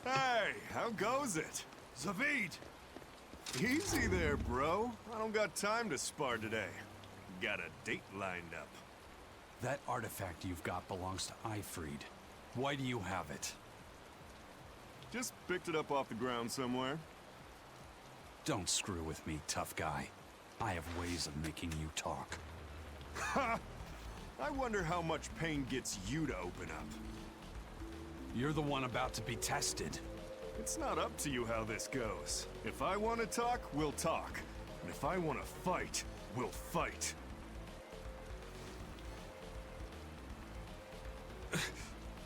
Speaker 11: Hey, how goes it? Zavid! Easy there, bro. I don't got time to spar today. Got a date lined up.
Speaker 2: That artifact you've got belongs to Ifried. Why do you have it?
Speaker 11: Just picked it up off the ground somewhere.
Speaker 2: Don't screw with me, tough guy. I have ways of making you talk.
Speaker 11: Ha! I wonder how much pain gets you to open up.
Speaker 2: You're the one about to be tested.
Speaker 11: It's not up to you how this goes. If I want to talk, we'll talk. And if I want to fight, we'll fight.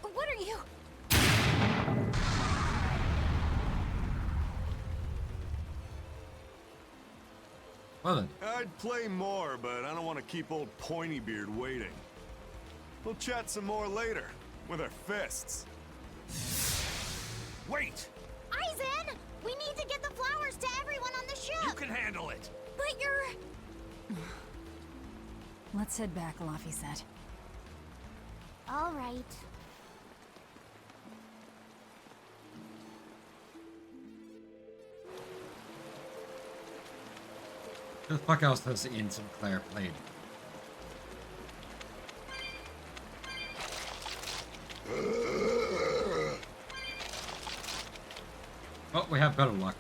Speaker 4: What are you?
Speaker 1: Well then.
Speaker 11: I'd play more, but I don't want to keep old Pointybeard waiting. We'll chat some more later, with our fists.
Speaker 2: Wait!
Speaker 5: Aizen! We need to get the flowers to everyone on the ship!
Speaker 2: You can handle it!
Speaker 5: But you're...
Speaker 3: Let's head back, Laffy said.
Speaker 5: All right.
Speaker 1: Who the fuck else has Ian Sinclair played? Well, we have better luck.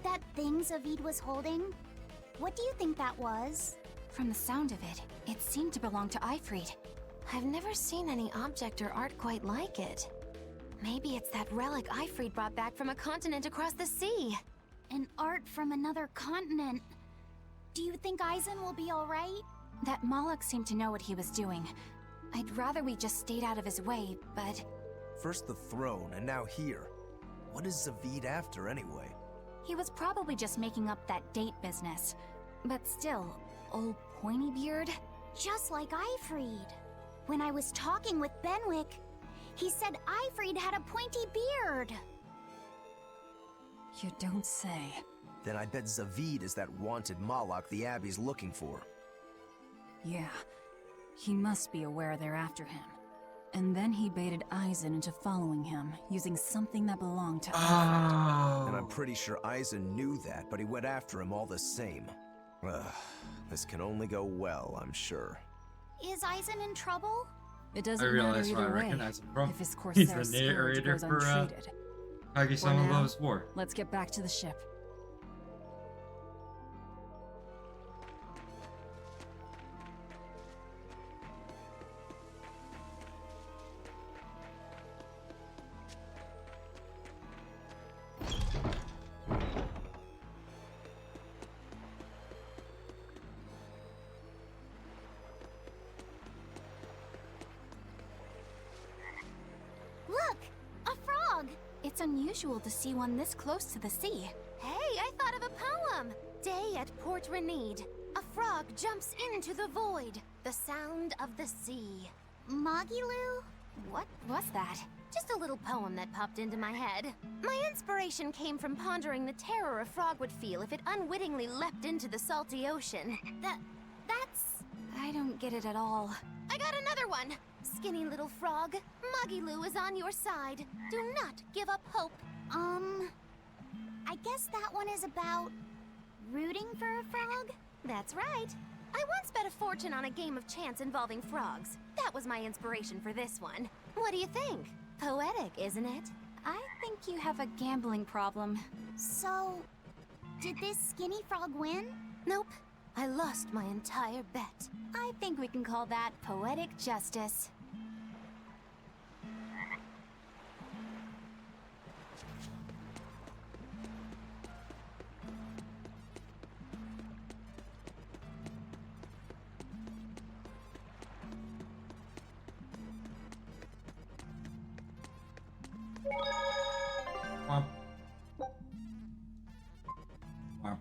Speaker 5: That thing Zavid was holding? What do you think that was?
Speaker 4: From the sound of it, it seemed to belong to Ifried.
Speaker 8: I've never seen any object or art quite like it. Maybe it's that relic Ifried brought back from a continent across the sea.
Speaker 5: An art from another continent. Do you think Aizen will be alright?
Speaker 4: That Moloch seemed to know what he was doing. I'd rather we just stayed out of his way, but...
Speaker 6: First the throne, and now here. What is Zavid after, anyway?
Speaker 4: He was probably just making up that date business. But still, old pointy beard?
Speaker 5: Just like Eifried. When I was talking with Benwick, he said Eifried had a pointy beard.
Speaker 3: You don't say.
Speaker 6: Then I bet Zavid is that wanted Moloch the Abbey's looking for.
Speaker 3: Yeah. He must be aware they're after him. And then he baited Eisen into following him, using something that belonged to Eifried.
Speaker 6: And I'm pretty sure Eisen knew that, but he went after him all the same. Ugh, this can only go well, I'm sure.
Speaker 5: Is Eisen in trouble?
Speaker 3: It doesn't
Speaker 1: I
Speaker 3: matter
Speaker 1: realized where I
Speaker 3: either way,
Speaker 1: recognize him from.
Speaker 3: if his
Speaker 1: He's
Speaker 3: Corsair
Speaker 1: the
Speaker 3: scourge
Speaker 1: narrator
Speaker 3: goes
Speaker 1: for
Speaker 3: untreated.
Speaker 1: Kage-sama
Speaker 3: For now,
Speaker 1: Loves War.
Speaker 3: Let's get back to the ship.
Speaker 5: Look! A frog!
Speaker 4: It's unusual to see one this close to the sea.
Speaker 8: Hey, I thought of a poem! Day at Port Renede. A frog jumps into the void. The sound of the sea.
Speaker 5: Magilu?
Speaker 8: What was that? Just a little poem that popped into my head. My inspiration came from pondering the terror a frog would feel if it unwittingly leapt into the salty ocean.
Speaker 5: That's...
Speaker 4: I don't get it at all.
Speaker 8: I got another one! Skinny little frog, Magilu is on your side. Do not give up hope.
Speaker 5: I guess that one is about... rooting for a frog?
Speaker 8: That's right. I once bet a fortune on a game of chance involving frogs. That was my inspiration for this one. What do you think? Poetic, isn't it?
Speaker 4: I think you have a gambling problem.
Speaker 5: So... did this skinny frog win?
Speaker 8: Nope. I lost my entire bet.
Speaker 4: I think we can call that poetic justice.
Speaker 1: Womp. Womp.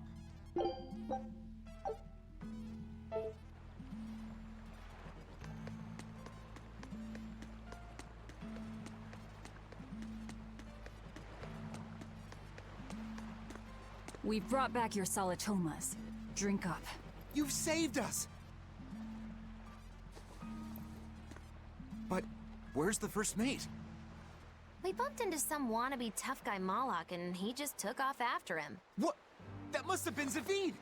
Speaker 3: We've brought back your solitomas. Drink up.
Speaker 12: You've saved us! But where's the first mate?
Speaker 8: We bumped into some wannabe tough guy Moloch and he just took off after him.
Speaker 12: What? That must have been Zavid!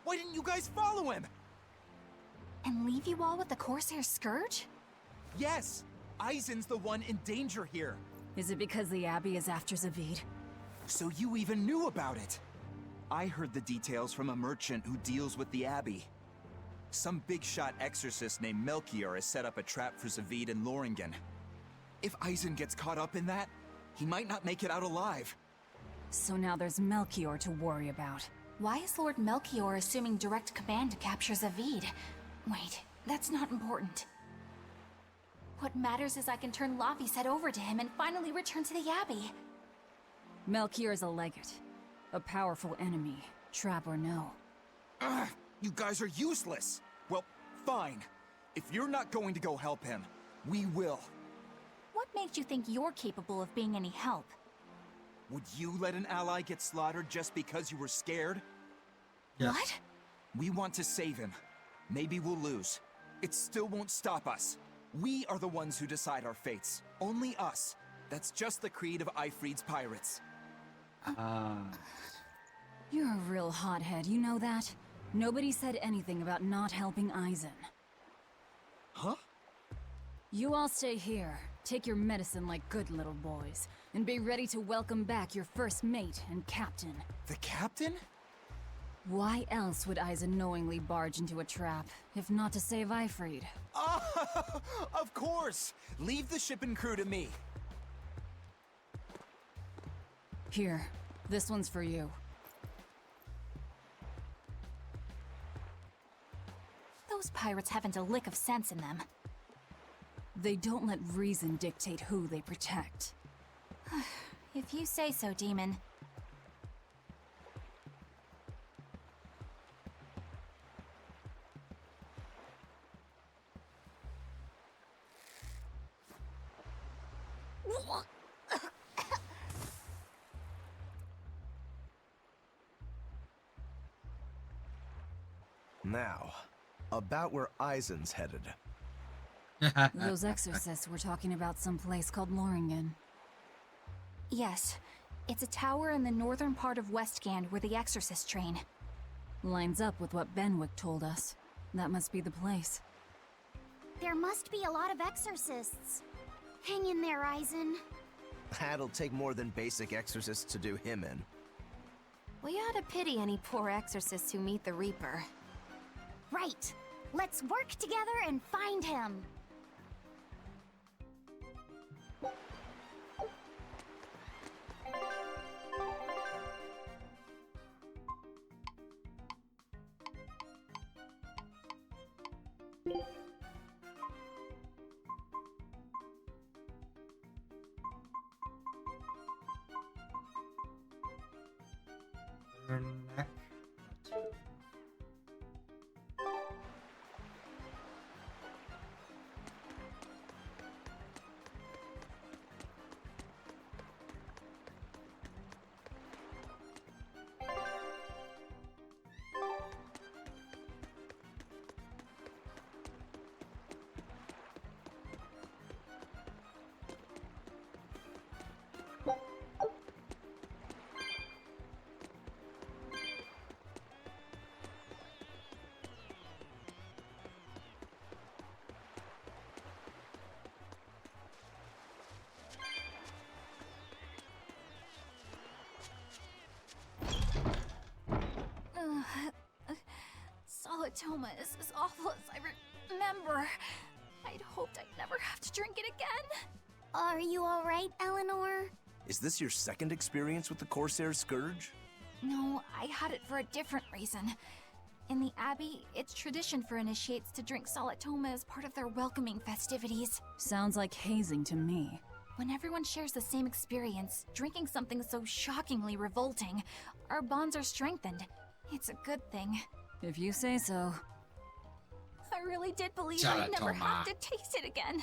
Speaker 12: Why didn't you guys follow him?
Speaker 4: And leave you all with the Corsair Scourge?
Speaker 12: Yes! Eisen's the one in danger here.
Speaker 3: Is it because the Abbey is after Zavid?
Speaker 12: So you even knew about it? I heard the details from a merchant who deals with the Abbey. Some big-shot exorcist named Melchior has set up a trap for Zavid and Loringen. If Eisen gets caught up in that, he might not make it out alive.
Speaker 3: So now there's Melchior to worry about.
Speaker 4: Why is Lord Melchior assuming direct command to capture Zavid? Wait, that's not important. What matters is I can turn Lavi's head over to him and finally return to the Abbey.
Speaker 3: Melchior is a legate. A powerful enemy, trap or no.
Speaker 12: Ugh, you guys are useless! Well, fine. If you're not going to go help him, we will.
Speaker 4: What makes you think you're capable of being any help?
Speaker 12: Would you let an ally get slaughtered just because you were scared?
Speaker 1: Yes.
Speaker 4: What?
Speaker 12: We want to save him. Maybe we'll lose. It still won't stop us. We are the ones who decide our fates. Only us. That's just the creed of Eifried's pirates.
Speaker 3: You're a real hothead, you know that? Nobody said anything about not helping Eisen.
Speaker 12: Huh?
Speaker 3: You all stay here, take your medicine like good little boys, and be ready to welcome back your first mate and captain.
Speaker 12: The captain?
Speaker 3: Why else would Eisen knowingly barge into a trap, if not to save Eifried?
Speaker 12: Oh, of course! Leave the ship and crew to me.
Speaker 3: Here, this one's for you.
Speaker 4: Those pirates haven't a lick of sense in them.
Speaker 3: They don't let reason dictate who they protect.
Speaker 4: If you say so, Demon.
Speaker 6: Now, about where Eisen's headed.
Speaker 3: Those exorcists were talking about some place called Loringen.
Speaker 4: Yes. It's a tower in the northern part of Westgand where the exorcists train.
Speaker 3: Lines up with what Benwick told us. That must be the place.
Speaker 5: There must be a lot of exorcists. Hang in there, Eisen.
Speaker 6: That'll take more than basic exorcists to do him in.
Speaker 8: We ought to pity any poor exorcists who meet the Reaper.
Speaker 5: Right. Let's work together and find him.
Speaker 1: Her neck.
Speaker 4: Solitoma is as awful as I remember. I'd hoped I'd never have to drink it again.
Speaker 5: Are you alright, Eleanor?
Speaker 6: Is this your second experience with the Corsair Scourge?
Speaker 4: No, I had it for a different reason. In the Abbey, it's tradition for initiates to drink Solitoma as part of their welcoming festivities.
Speaker 3: Sounds like hazing to me.
Speaker 4: When everyone shares the same experience, drinking something so shockingly revolting, our bonds are strengthened. It's a good thing.
Speaker 3: If you say so.
Speaker 4: I really did believe I'd never have to taste it again.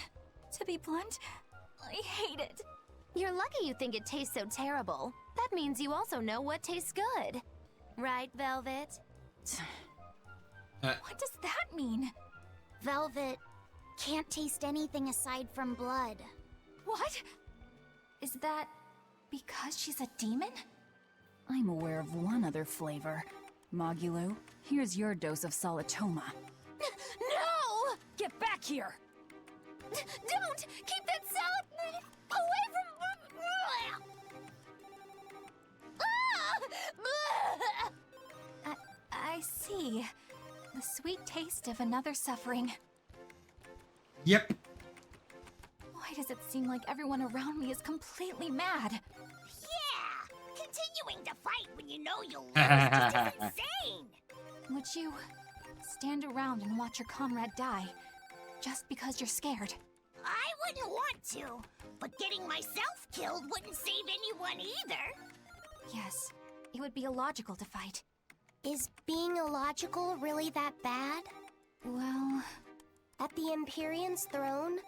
Speaker 4: To be blunt, I hate it.
Speaker 8: You're lucky you think it tastes so terrible. That means you also know what tastes good. Right, Velvet?
Speaker 4: What does that mean?
Speaker 5: Velvet can't taste anything aside from blood.
Speaker 4: What? Is that because she's a demon?
Speaker 3: I'm aware of one other flavor. Mogulu, here's your dose of Solitoma.
Speaker 4: No!
Speaker 3: Get back here!
Speaker 4: Don't! Keep that salad away from... I see. The sweet taste of another suffering.
Speaker 1: Yep.
Speaker 4: Why does it seem like everyone around me is completely mad?
Speaker 5: Yeah! Continuing to fight when you know you'll lose just is insane!
Speaker 4: Would you stand around and watch your comrade die, just because you're scared?
Speaker 5: I wouldn't want to, but getting myself killed wouldn't save anyone either.
Speaker 4: Yes, it would be illogical to fight.
Speaker 5: Is being illogical really that bad?
Speaker 4: Well...
Speaker 5: At the Empyrean's throne,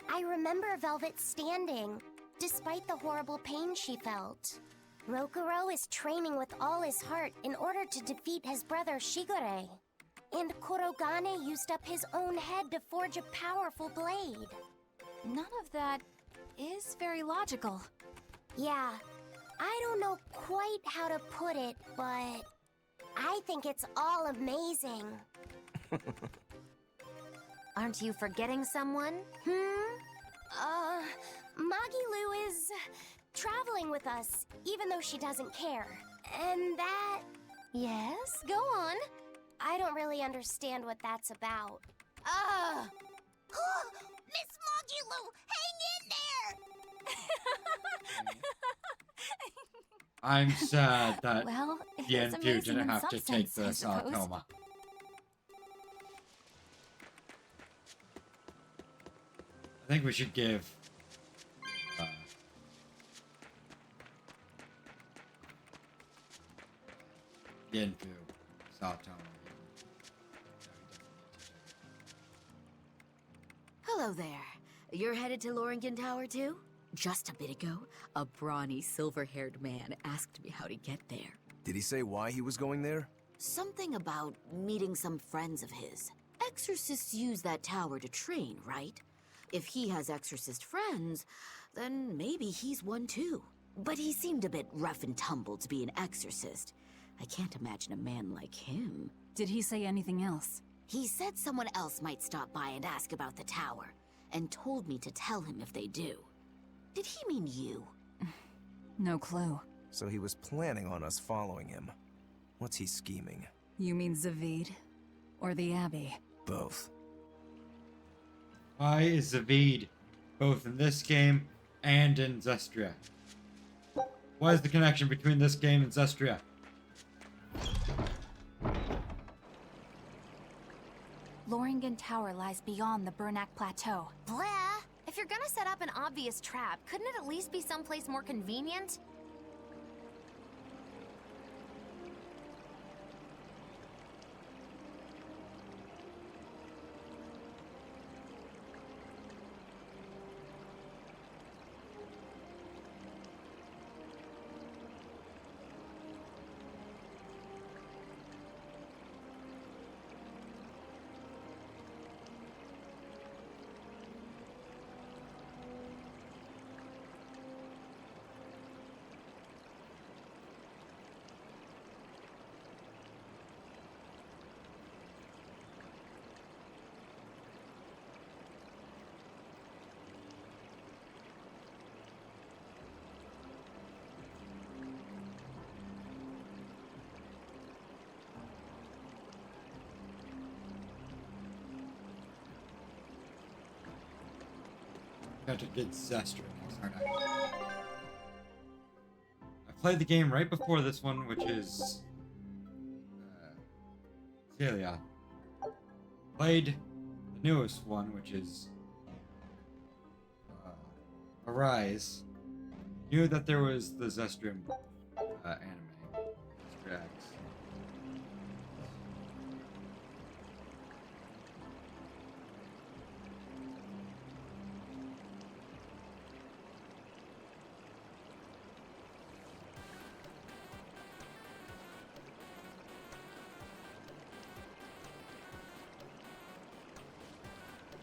Speaker 5: I remember Velvet standing, despite the horrible pain she felt. Rokuro is training with all his heart in order to defeat his brother Shigure. And Kurogane used up his own head to forge a powerful blade.
Speaker 4: None of that is very logical.
Speaker 5: Yeah, I don't know quite how to put it, but I think it's all amazing.
Speaker 8: Aren't you forgetting someone?
Speaker 5: Magilu is traveling with us, even though she doesn't care. And that...
Speaker 8: Yes, go on.
Speaker 5: I don't really understand what that's about. Miss Magilu, hang in there!
Speaker 1: I'm sad that
Speaker 4: well, it
Speaker 1: the
Speaker 4: is
Speaker 1: NQ
Speaker 4: amazing
Speaker 1: didn't
Speaker 4: in
Speaker 1: have
Speaker 4: some
Speaker 1: to take the
Speaker 4: sense, I suppose.
Speaker 1: I think we should give Yin to South Town.
Speaker 13: Hello there. You're headed to Loringen Tower too? Just a bit ago, a brawny, silver-haired man asked me how to get there.
Speaker 6: Did he say why he was going there?
Speaker 13: Something about meeting some friends of his. Exorcists use that tower to train, right? If he has exorcist friends, then maybe he's one too. But he seemed a bit rough and tumble to be an exorcist. I can't imagine a man like him.
Speaker 3: Did he say anything else?
Speaker 13: He said someone else might stop by and ask about the tower, and told me to tell him if they do. Did he mean you?
Speaker 3: No clue.
Speaker 6: So he was planning on us following him. What's he scheming?
Speaker 3: You mean Zavid? Or the Abbey?
Speaker 6: Both.
Speaker 1: Why is Zavid both in this game and in Zestria? What is the connection between this game and Zestria?
Speaker 4: Loringen Tower lies beyond the Bernac Plateau.
Speaker 8: Blah! If you're gonna set up an obvious trap, couldn't it at least be someplace more convenient?
Speaker 1: Got to get Zestria next, aren't I? I played the game right before this one, which is Celia. Played the newest one, which is Arise. Knew that there was the Zestria anime. Zestria X.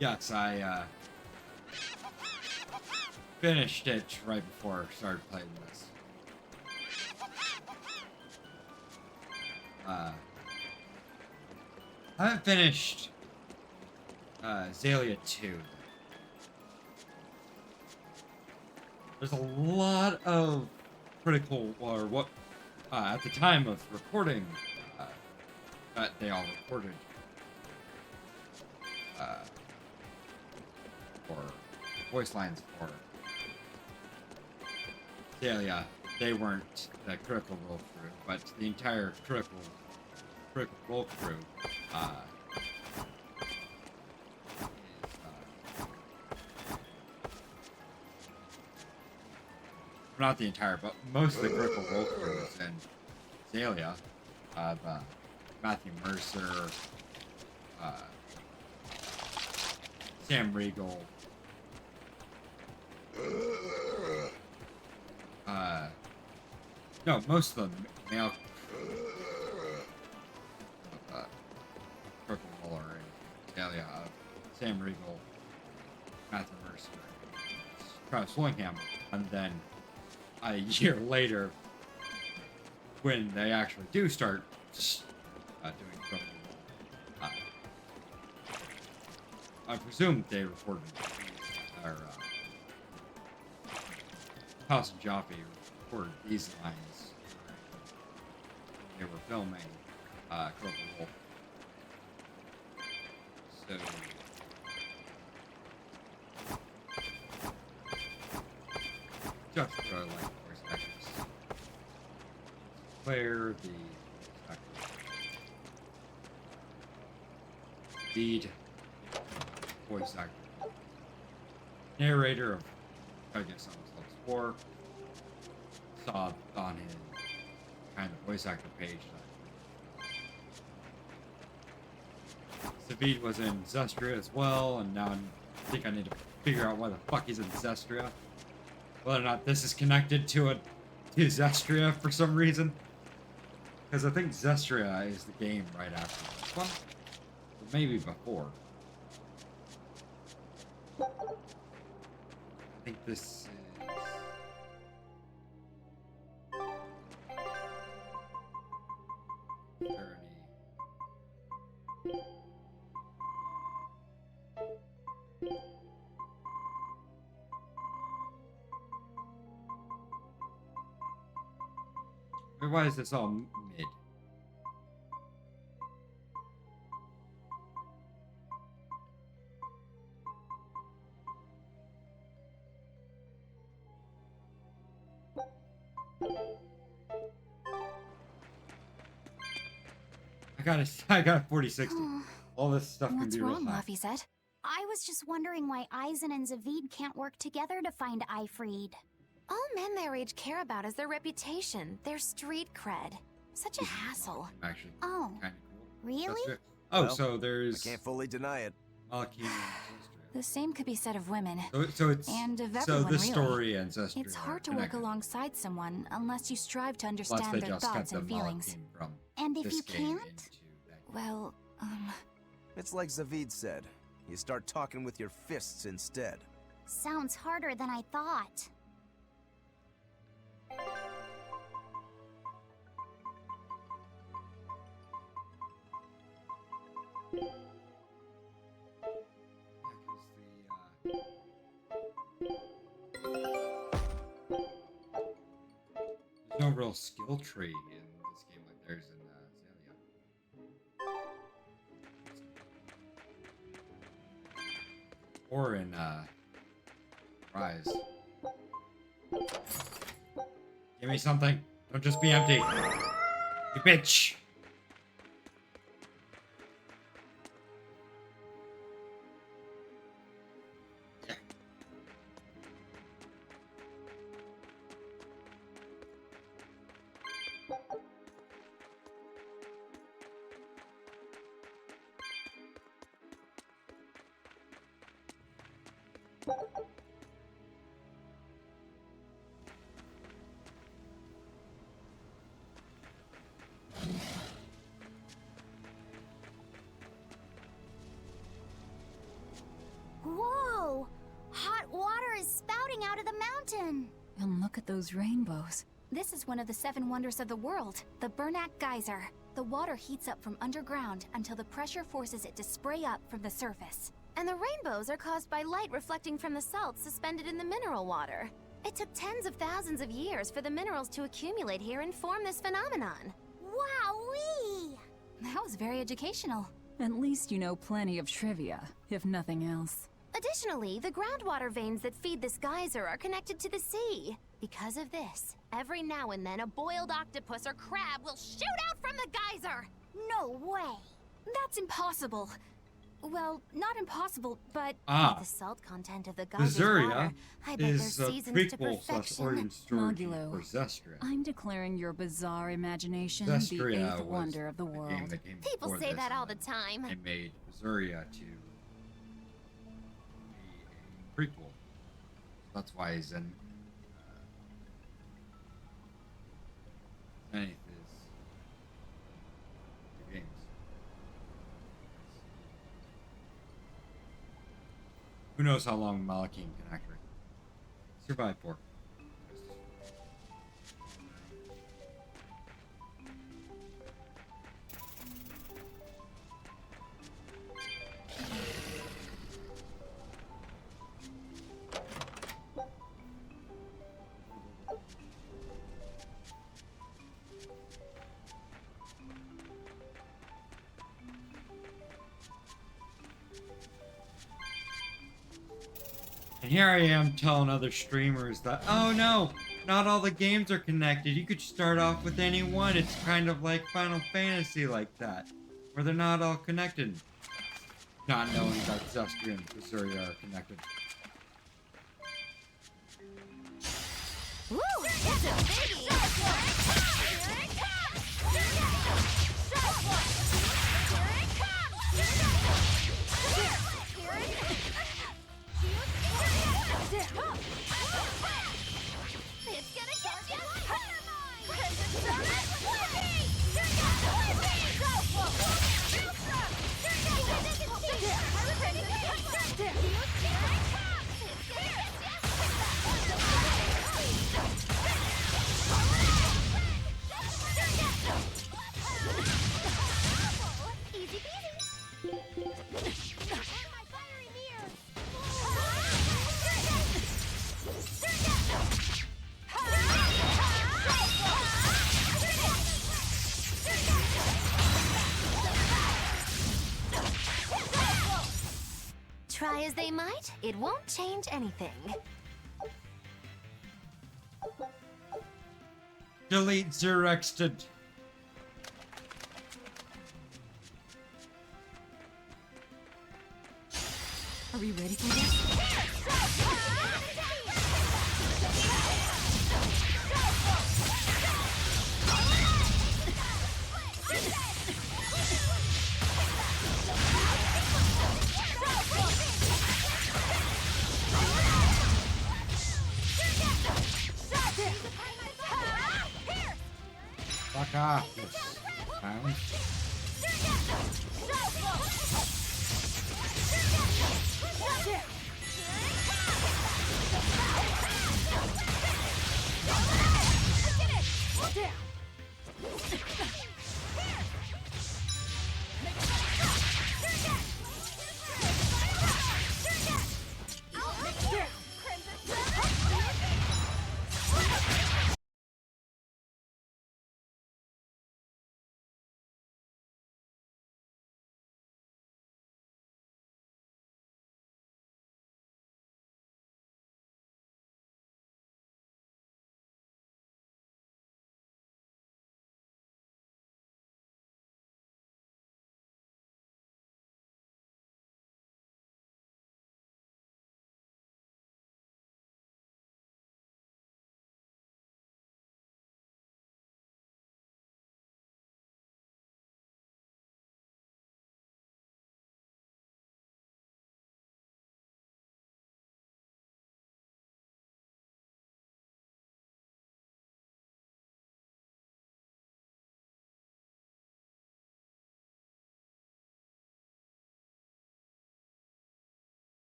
Speaker 1: Yes, I finished it right before I started playing this. I haven't finished Zalia 2. There's a lot of critical, or what, at the time of recording, that they all recorded. Or voice lines for Celia, they weren't the Critical Role crew, but the entire Critical Role crew not the entire, but most of the Critical Role crew is in Celia. Matthew Mercer, Sam Riegel, no, most of them male Critical Role are in Celia. Sam Riegel, Matthew Mercer, Travis Willingham, and then a year later, when they actually do start doing Critical Role, I presume they recorded or House and Jaffe recorded these lines. They were filming Critical Role. So just really like voice actors. Claire, the lead voice actor. narrator of, I guess, almost Lost 4, saw on his kind of voice actor page that Zavid was in Zestria as well, and now I think I need to figure out why the fuck he's in Zestria. Whether or not this is connected to Zestria for some reason. Because I think Zestria is the game right after this one. Or maybe before. I think this is... Wait, why is this all mid? I got a 4060. All this stuff can
Speaker 5: What's
Speaker 1: be real
Speaker 5: wrong,
Speaker 1: high.
Speaker 5: Laphicet? I was just wondering why Eisen and Zavid can't work together to find Eifried.
Speaker 8: All men their age care about is their reputation, their street cred. Such a hassle.
Speaker 1: Actually,
Speaker 5: Oh,
Speaker 1: kind of cool.
Speaker 5: really?
Speaker 1: Oh,
Speaker 6: Well,
Speaker 1: so there's
Speaker 6: I can't fully deny it.
Speaker 1: Malachim and
Speaker 3: The same could be said of women.
Speaker 1: Zestria. So it's
Speaker 3: And of
Speaker 1: so
Speaker 3: everyone,
Speaker 1: this
Speaker 3: really.
Speaker 1: story and Zestria
Speaker 3: It's hard
Speaker 1: are
Speaker 3: to work
Speaker 1: connected.
Speaker 3: alongside someone unless you strive to
Speaker 1: Plus,
Speaker 3: understand
Speaker 1: they
Speaker 3: their
Speaker 1: just got
Speaker 3: thoughts
Speaker 1: the
Speaker 3: and feelings.
Speaker 1: Malachim from
Speaker 5: And if
Speaker 1: this
Speaker 5: you
Speaker 1: game
Speaker 5: can't?
Speaker 1: into that game.
Speaker 3: Well,
Speaker 6: It's like Zavid said. You start talking with your fists instead.
Speaker 5: Sounds harder than I thought.
Speaker 1: There's no real skill tree in this game like there's in Xalia. Or in Rise. Give me something. Don't just be empty. You bitch.
Speaker 5: Whoa! Hot water is spouting out of the mountain!
Speaker 3: and look at those rainbows.
Speaker 4: This is one of the 7 wonders of the world, the Bernak Geyser. The water heats up from underground until the pressure forces it to spray up from the surface.
Speaker 8: And the rainbows are caused by light reflecting from the salts suspended in the mineral water. It took tens of thousands of years for the minerals to accumulate here and form this phenomenon.
Speaker 5: Wowee!
Speaker 4: That was very educational.
Speaker 3: At least you know plenty of trivia, if nothing else.
Speaker 8: Additionally, the groundwater veins that feed this geyser are connected to the sea. Because of this, every now and then a boiled octopus or crab will shoot out from the geyser!
Speaker 5: No way!
Speaker 4: That's impossible. Well, not impossible, but
Speaker 8: With the salt content of the geyser's
Speaker 1: Berseria
Speaker 8: water, I bet they're
Speaker 1: is a
Speaker 8: seasoned to
Speaker 1: prequel slash
Speaker 8: perfection.
Speaker 1: origin story
Speaker 3: Magilo.
Speaker 1: for Zestria.
Speaker 3: I'm declaring your bizarre imagination
Speaker 1: Zestria
Speaker 3: the eighth
Speaker 1: was
Speaker 3: wonder of the
Speaker 1: the game
Speaker 3: world.
Speaker 1: that came
Speaker 8: People
Speaker 1: before
Speaker 8: say
Speaker 1: this,
Speaker 8: that all
Speaker 1: and
Speaker 8: the time.
Speaker 1: They made Berseria to be a prequel. That's why he's in many of his games. Who knows how long Malachim can actually survive for? And here I am telling other streamers that, oh no, not all the games are connected. You could start off with any one. It's kind of like Final Fantasy like that, where they're not all connected. Not knowing that Zestria and Berseria are connected.
Speaker 4: Woo! It's a biggie! Here it comes! Here it comes! It's gonna get you! Crimson Summit! Flippy! Easy peasy! My fiery mirror!
Speaker 8: Try as they might, it won't change anything.
Speaker 1: Delete Zerexted.
Speaker 3: Are we ready for this?
Speaker 1: Fuck off, this clowns.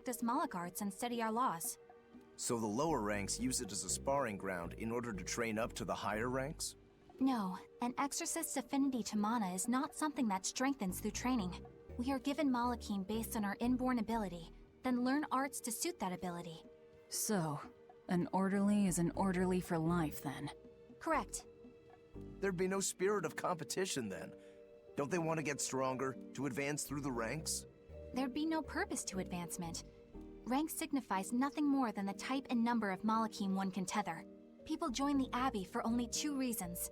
Speaker 4: practice Moloch arts and study our laws.
Speaker 6: So the lower ranks use it as a sparring ground in order to train up to the higher ranks?
Speaker 4: No, an exorcist's affinity to mana is not something that strengthens through training. We are given Malachim based on our inborn ability, then learn arts to suit that ability.
Speaker 3: So, an orderly is an orderly for life, then?
Speaker 4: Correct.
Speaker 6: There'd be no spirit of competition then. Don't they want to get stronger, to advance through the ranks?
Speaker 4: There'd be no purpose to advancement. Rank signifies nothing more than the type and number of Malachim one can tether. People join the Abbey for only 2 reasons: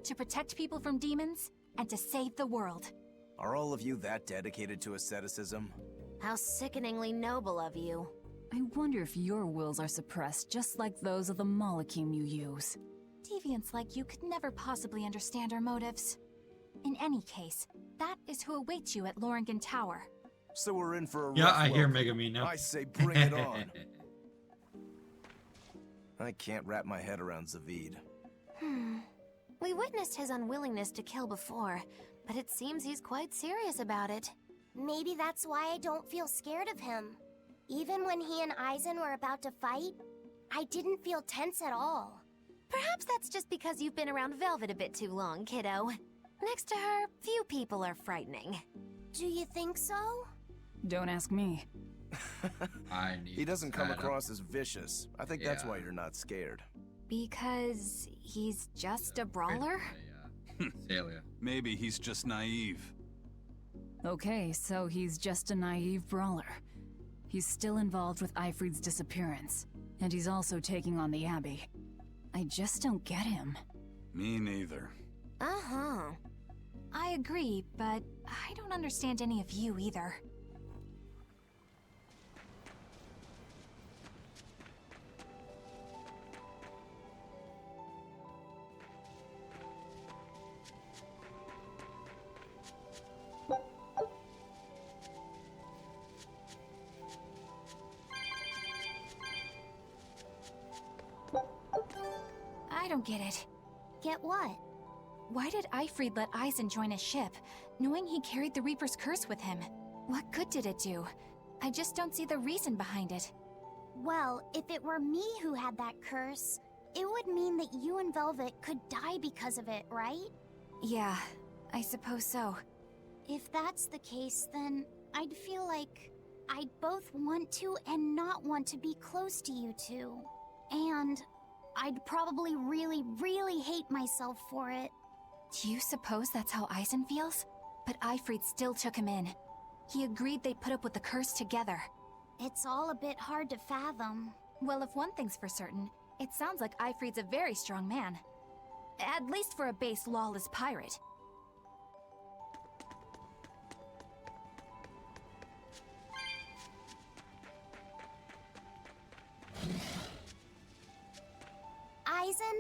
Speaker 4: to protect people from demons, and to save the world.
Speaker 6: Are all of you that dedicated to asceticism?
Speaker 8: How sickeningly noble of you.
Speaker 3: I wonder if your wills are suppressed just like those of the Malachim you use.
Speaker 4: Deviants like you could never possibly understand our motives. In any case, that is who awaits you at Loringen Tower.
Speaker 6: So we're in for a
Speaker 1: Yeah,
Speaker 6: rough
Speaker 1: I hear
Speaker 6: welcome.
Speaker 1: Megami now.
Speaker 6: I say bring it on. I can't wrap my head around Zavid.
Speaker 8: We witnessed his unwillingness to kill before, but it seems he's quite serious about it.
Speaker 5: Maybe that's why I don't feel scared of him. Even when he and Eisen were about to fight, I didn't feel tense at all.
Speaker 8: Perhaps that's just because you've been around Velvet a bit too long, kiddo. Next to her, few people are frightening.
Speaker 5: Do you think so?
Speaker 3: Don't ask me.
Speaker 6: He doesn't come across as vicious. I think that's
Speaker 1: Yeah.
Speaker 6: why you're not scared.
Speaker 4: Because he's just a brawler?
Speaker 1: Celia.
Speaker 2: Maybe he's just naive.
Speaker 3: Okay, so he's just a naive brawler. He's still involved with Eifried's disappearance, and he's also taking on the Abbey. I just don't get him.
Speaker 2: Me neither.
Speaker 8: Uh-huh.
Speaker 4: I agree, but I don't understand any of you either. I don't get it.
Speaker 5: Get what?
Speaker 4: Why did Eifried let Eisen join his ship, knowing he carried the Reaper's curse with him? What good did it do? I just don't see the reason behind it.
Speaker 5: Well, if it were me who had that curse, it would mean that you and Velvet could die because of it, right?
Speaker 4: Yeah, I suppose so.
Speaker 5: If that's the case, then I'd feel like I'd both want to and not want to be close to you two. And I'd probably really, really hate myself for it.
Speaker 4: Do you suppose that's how Eisen feels? But Eifried still took him in. He agreed they'd put up with the curse together.
Speaker 5: It's all a bit hard to fathom.
Speaker 4: Well, if one thing's for certain, it sounds like Eifried's a very strong man. At least for a base, lawless pirate.
Speaker 5: Eisen,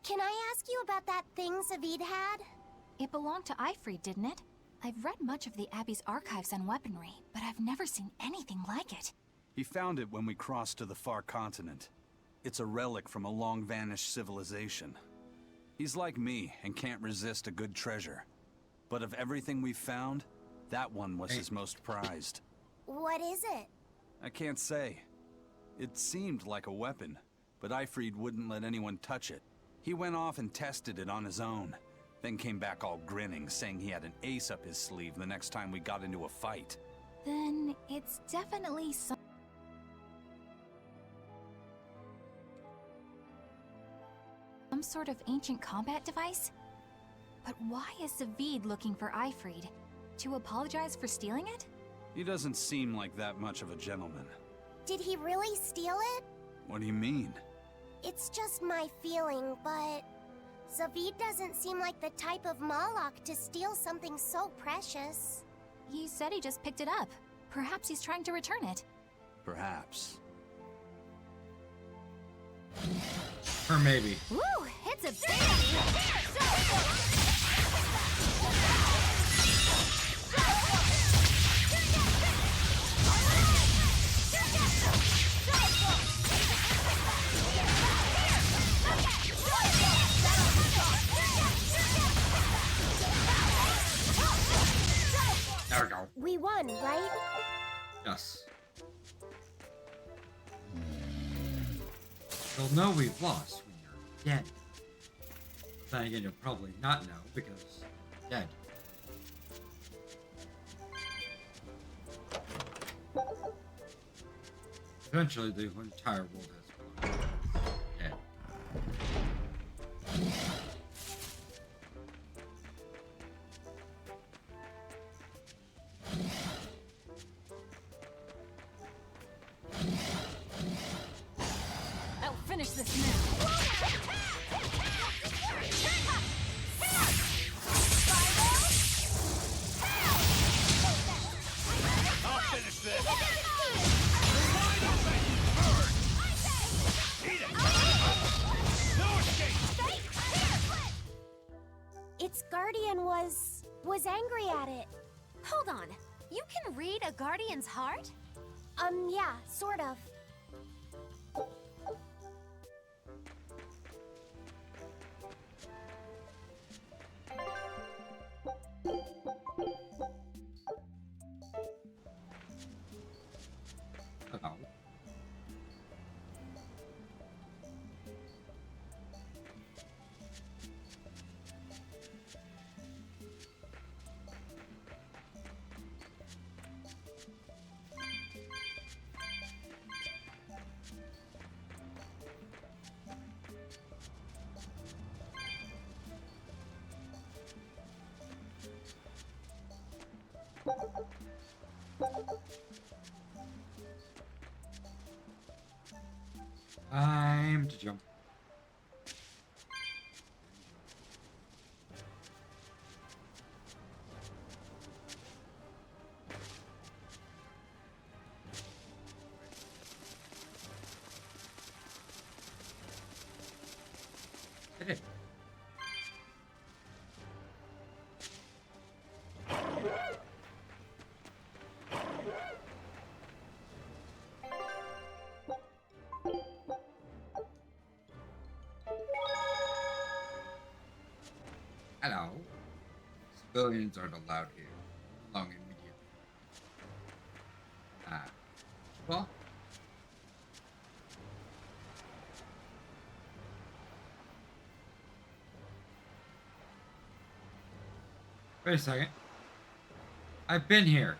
Speaker 5: can I ask you about that thing Zavid had?
Speaker 4: It belonged to Eifried, didn't it? I've read much of the Abbey's archives on weaponry, but I've never seen anything like it.
Speaker 2: He found it when we crossed to the far continent. It's a relic from a long-vanished civilization. He's like me and can't resist a good treasure. But of everything we've found, that one was his most prized.
Speaker 5: What is it?
Speaker 2: I can't say. It seemed like a weapon, but Eifried wouldn't let anyone touch it. He went off and tested it on his own, then came back all grinning, saying he had an ace up his sleeve the next time we got into a fight.
Speaker 4: Then it's definitely some sort of ancient combat device? But why is Zavid looking for Eifried? To apologize for stealing it?
Speaker 2: He doesn't seem like that much of a gentleman.
Speaker 5: Did he really steal it?
Speaker 2: What do you mean?
Speaker 5: It's just my feeling, but Zavid doesn't seem like the type of Moloch to steal something so precious.
Speaker 4: He said he just picked it up. Perhaps he's trying to return it.
Speaker 2: Perhaps.
Speaker 1: Or maybe.
Speaker 4: Woo! It's a big...
Speaker 1: There we go.
Speaker 5: We won, right?
Speaker 1: Yes. You'll know we've lost when you're dead. Then again, you'll probably not know because you're dead. Eventually, the entire world has fallen. Dead.
Speaker 3: I'll finish this now.
Speaker 11: I'll finish this! You're wide open! Burn! Eat it! No escape!
Speaker 5: Its guardian was angry at it.
Speaker 8: Hold on. You can read a guardian's heart?
Speaker 5: Yeah, sort of.
Speaker 1: Hello. Time to jump. Hit it. Hello. Civilians aren't allowed here. Long immediately. Well. Wait a second. I've been here.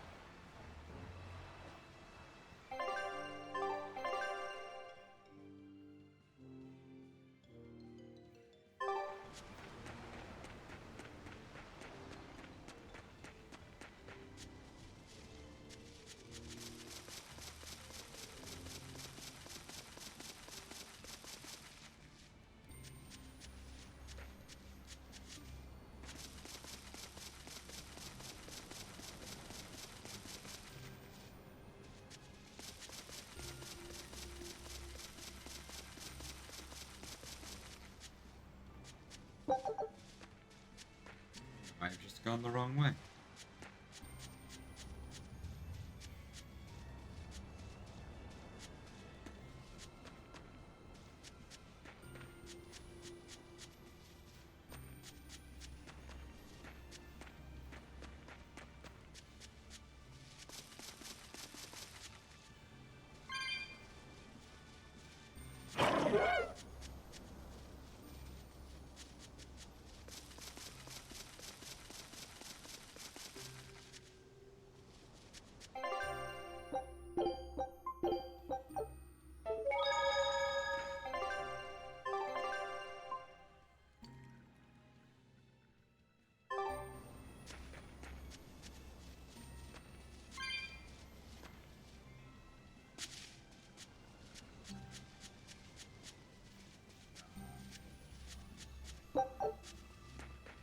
Speaker 1: I've just gone the wrong way.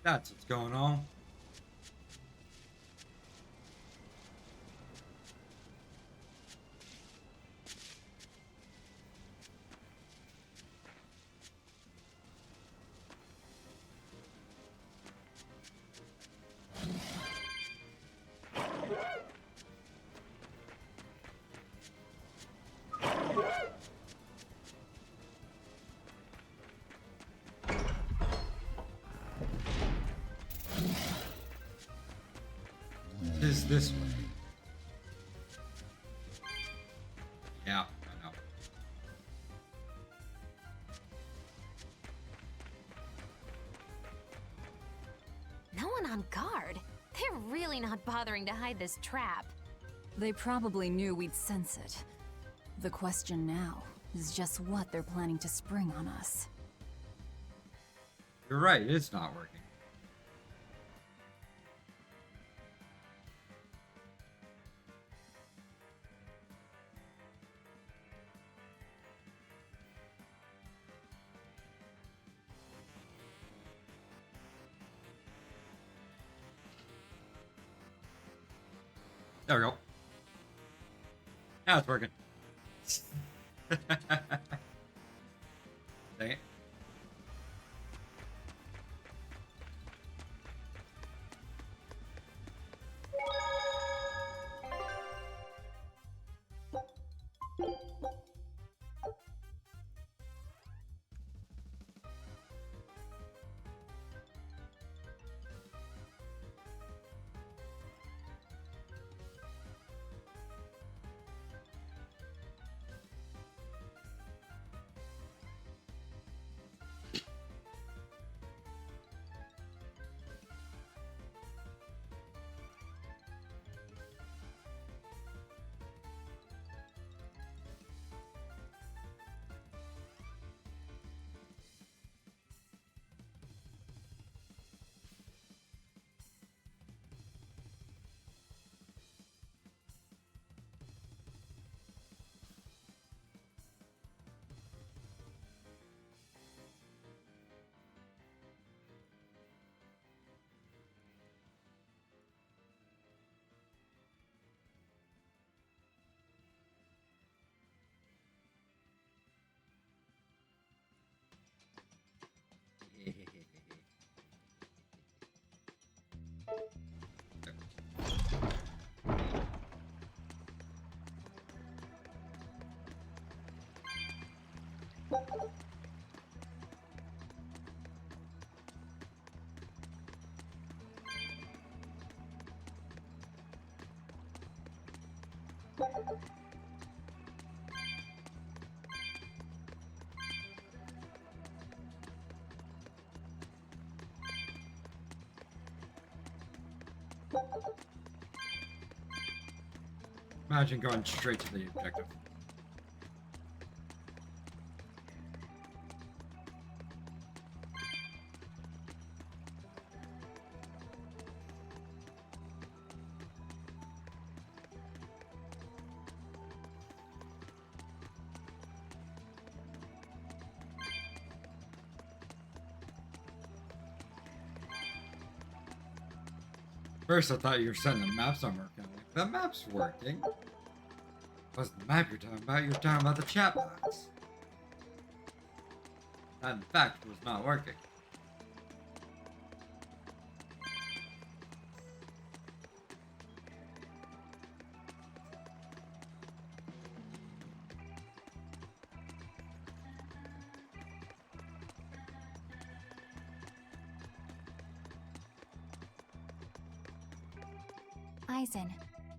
Speaker 1: That's what's going on. Is this way? Yeah, I know.
Speaker 8: on guard. They're really not bothering to hide this trap.
Speaker 3: They probably knew we'd sense it. The question now is just what they're planning to spring on us.
Speaker 1: You're right, it's not working. There we go. Now it's working. Dang it. Imagine going straight to the objective. First I thought you were saying the maps aren't working. Like, the map's working. What's the map you're talking about? You're talking about the chat box. That in fact was not working.
Speaker 4: Eisen,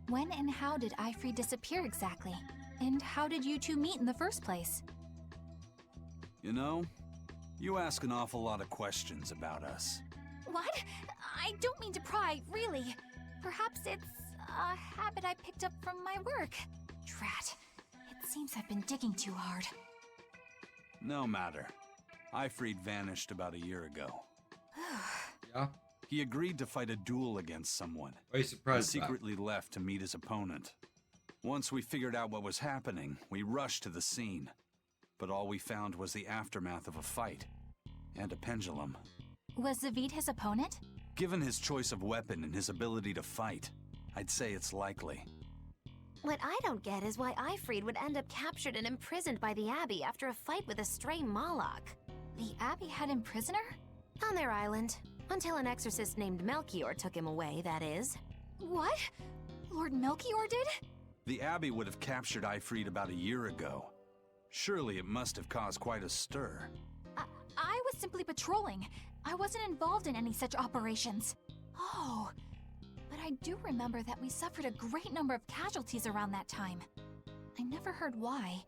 Speaker 4: when and how did Ifrid disappear exactly? And how did you two meet in the first place?
Speaker 2: You know, you ask an awful lot of questions about us.
Speaker 4: What? I don't mean to pry, really. Perhaps it's a habit I picked up from my work. Drat. It seems I've been digging too hard.
Speaker 2: No matter. Ifrid vanished about a year ago.
Speaker 1: Yeah?
Speaker 2: He agreed to fight a duel against someone.
Speaker 1: Why are you surprised?
Speaker 2: And secretly left to meet his opponent. Once we figured out what was happening, we rushed to the scene. But all we found was the aftermath of a fight. And a pendulum.
Speaker 4: Was Zavid his opponent?
Speaker 2: Given his choice of weapon and his ability to fight, I'd say it's likely.
Speaker 8: What I don't get is why Ifrid would end up captured and imprisoned by the Abbey after a fight with a stray Moloch.
Speaker 4: The Abbey had him prisoner?
Speaker 8: On their island. Until an exorcist named Melchior took him away, that is.
Speaker 4: What? Lord Melchior did?
Speaker 2: The Abbey would have captured Ifrid about a year ago. Surely it must have caused quite a stir.
Speaker 4: I was simply patrolling. I wasn't involved in any such operations. Oh, but I do remember that we suffered a great number of casualties around that time. I never heard why,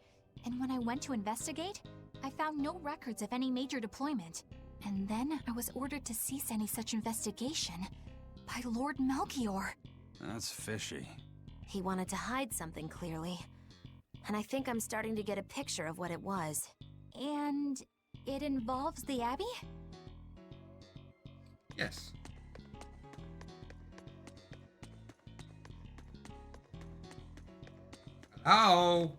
Speaker 4: and when I went to investigate, I found no records of any major deployment. And then I was ordered to cease any such investigation. By Lord Melchior.
Speaker 2: That's fishy.
Speaker 8: He wanted to hide something, clearly. And I think I'm starting to get a picture of what it was.
Speaker 4: And it involves the Abbey?
Speaker 1: Yes. Hello?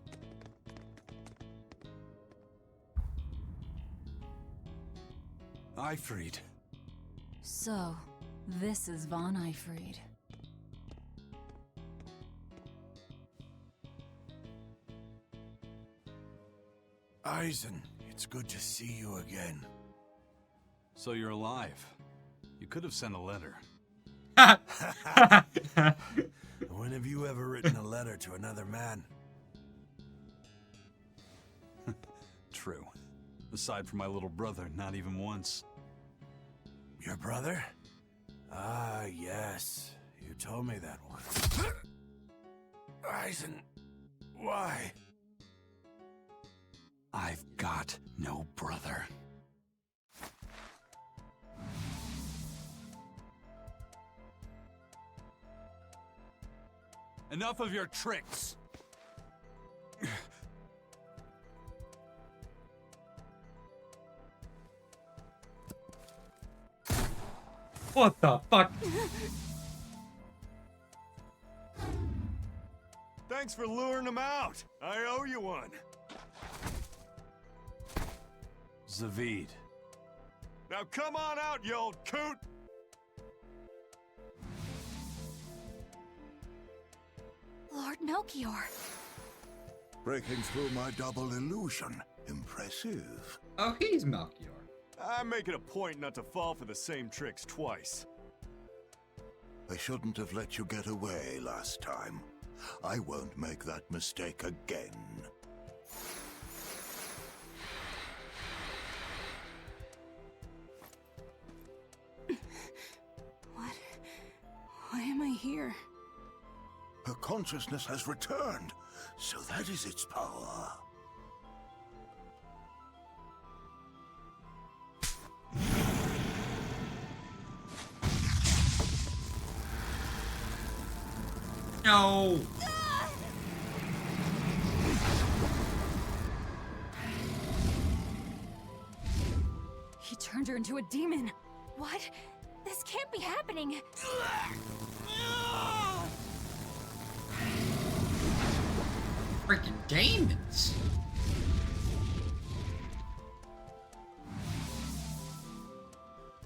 Speaker 2: Ifrid.
Speaker 3: So, this is Von Ifrid.
Speaker 11: Eisen, it's good to see you again.
Speaker 2: So you're alive. You could have sent a letter.
Speaker 11: When have you ever written a letter to another man?
Speaker 2: True. Aside from my little brother, not even once.
Speaker 11: Your brother? Ah, yes. You told me that once. Eisen, why?
Speaker 2: I've got no brother. Enough of your tricks!
Speaker 1: What the fuck?
Speaker 11: Thanks for luring him out. I owe you one.
Speaker 2: Zavid.
Speaker 11: Now come on out, you old coot!
Speaker 4: Lord Melchior.
Speaker 14: Breaking through my double illusion. Impressive.
Speaker 1: Oh, he's Melchior.
Speaker 11: I make it a point not to fall for the same tricks twice.
Speaker 14: I shouldn't have let you get away last time. I won't make that mistake again.
Speaker 10: Why am I here?
Speaker 14: Her consciousness has returned, so that is its power.
Speaker 1: No!
Speaker 3: He turned her into a demon.
Speaker 4: What? This can't be happening.
Speaker 1: Freaking demons!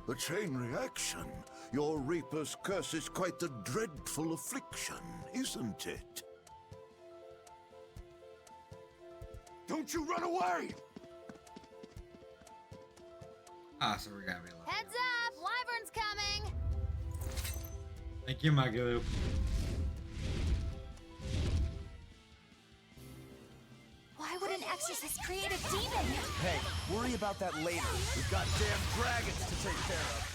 Speaker 14: A chain reaction. Your Reaper's curse is quite the dreadful affliction, isn't it?
Speaker 11: Don't you run away!
Speaker 1: Ah, so we're gonna be alive.
Speaker 8: Heads up! Wyvern's coming!
Speaker 1: Thank you, Magalu.
Speaker 4: Why would an exorcist create a demon?
Speaker 6: Hey, worry about that later. We've got damn dragons to take care of.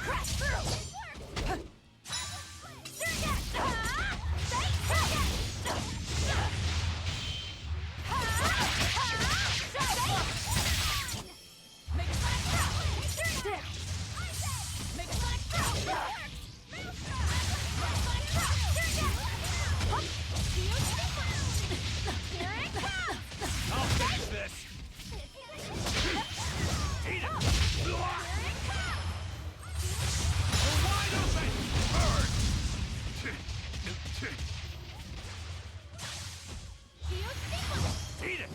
Speaker 4: Crash through!
Speaker 11: I'll finish this! Eat it! We're wide open! Burn! Eat it!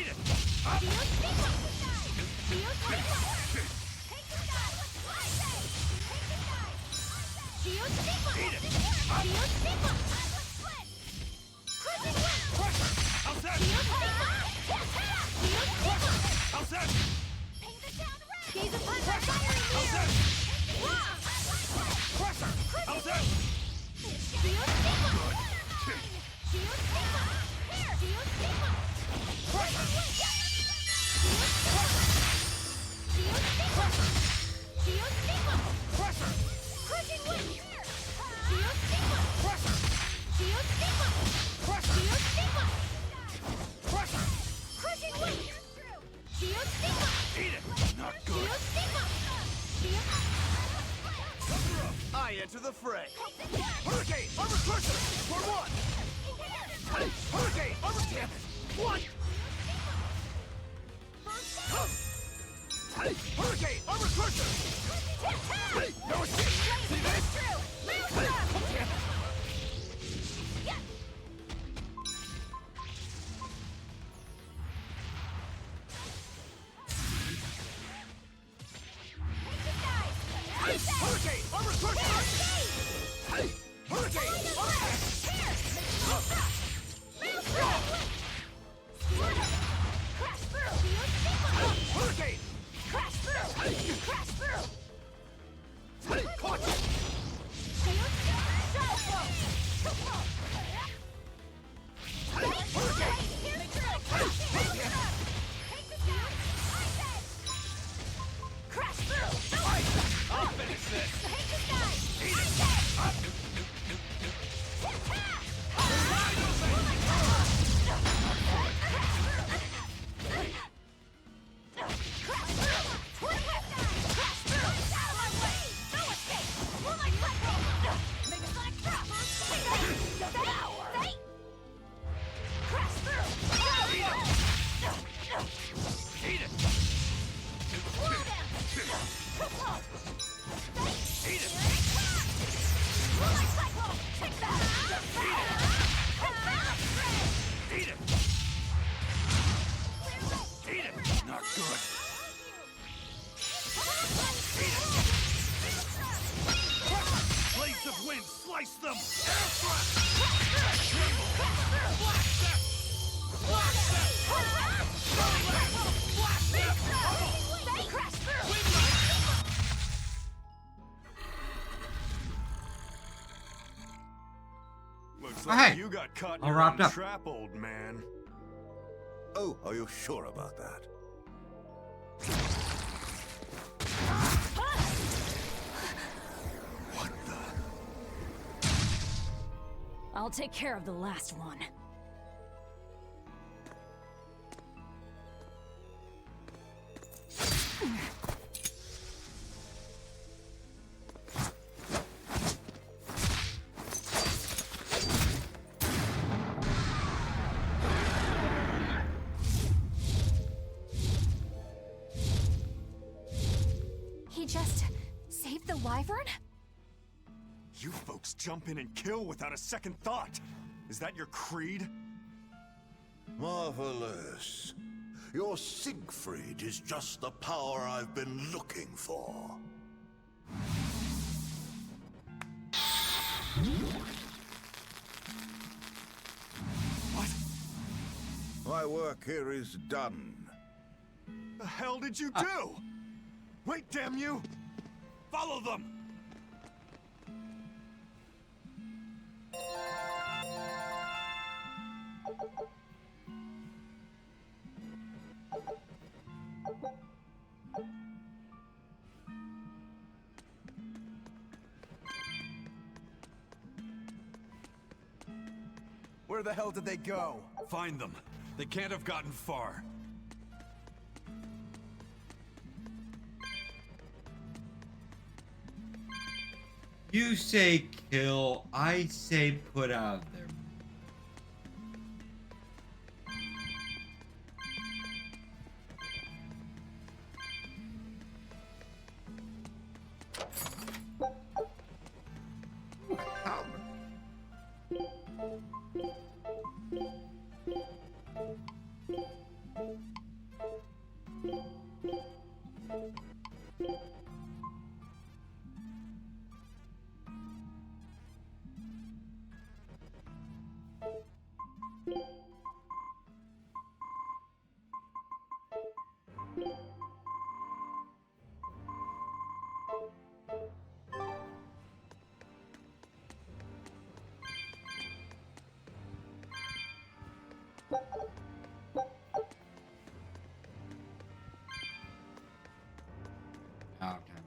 Speaker 11: Eat it! How's that? How's that?
Speaker 4: Gaze upon the fiery
Speaker 11: How's
Speaker 4: mirror!
Speaker 11: that? Crusher! How's that?
Speaker 7: enter the fray. Hurricane, armor crusher, for one. Hurricane, armor damn it. One. Hurricane, armor crusher. No escape. See this? Damn it. Hurricane, armor crusher. Hurricane, Hurricane! Crash through! Crash through! Caught you! Crash through! I'll finish this! Eat it! Slice them! Air thrust! Tremble! Blast them! Blast them! Blast them! Crash through! Looks like
Speaker 1: Hey,
Speaker 7: you got caught in
Speaker 1: all
Speaker 7: your
Speaker 1: wrapped
Speaker 7: own
Speaker 1: up.
Speaker 7: trap, old man.
Speaker 14: Oh, are you sure about that?
Speaker 3: I'll take care of the last one.
Speaker 4: He just saved the wyvern?
Speaker 11: You folks jump in and kill without a second thought. Is that your creed?
Speaker 14: Marvelous. Your Siegfried is just the power I've been looking for.
Speaker 11: What?
Speaker 14: My work here is done.
Speaker 11: The hell did you do? Wait, damn you! Follow them!
Speaker 7: Where the hell did they go?
Speaker 2: Find them. They can't have gotten far.
Speaker 1: You say kill, I say put out of there. Oh, okay.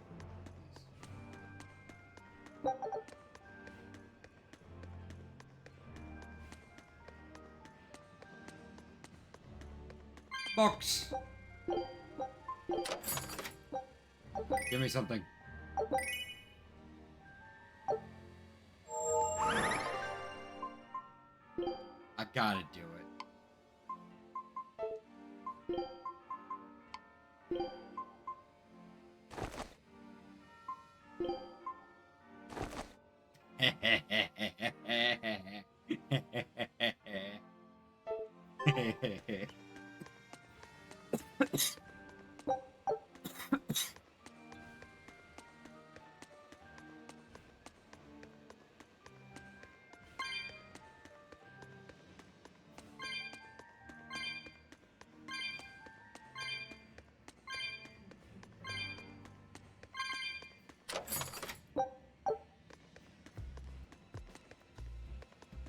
Speaker 1: Box. Give me something. Gotta do it.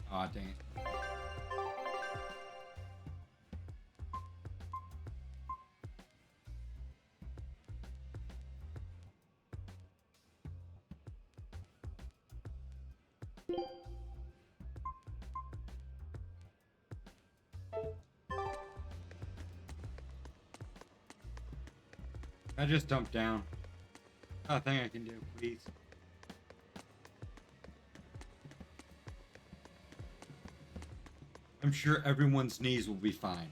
Speaker 1: Aw, dang it. I just dumped down. Nothing I can do, please. I'm sure everyone's knees will be fine.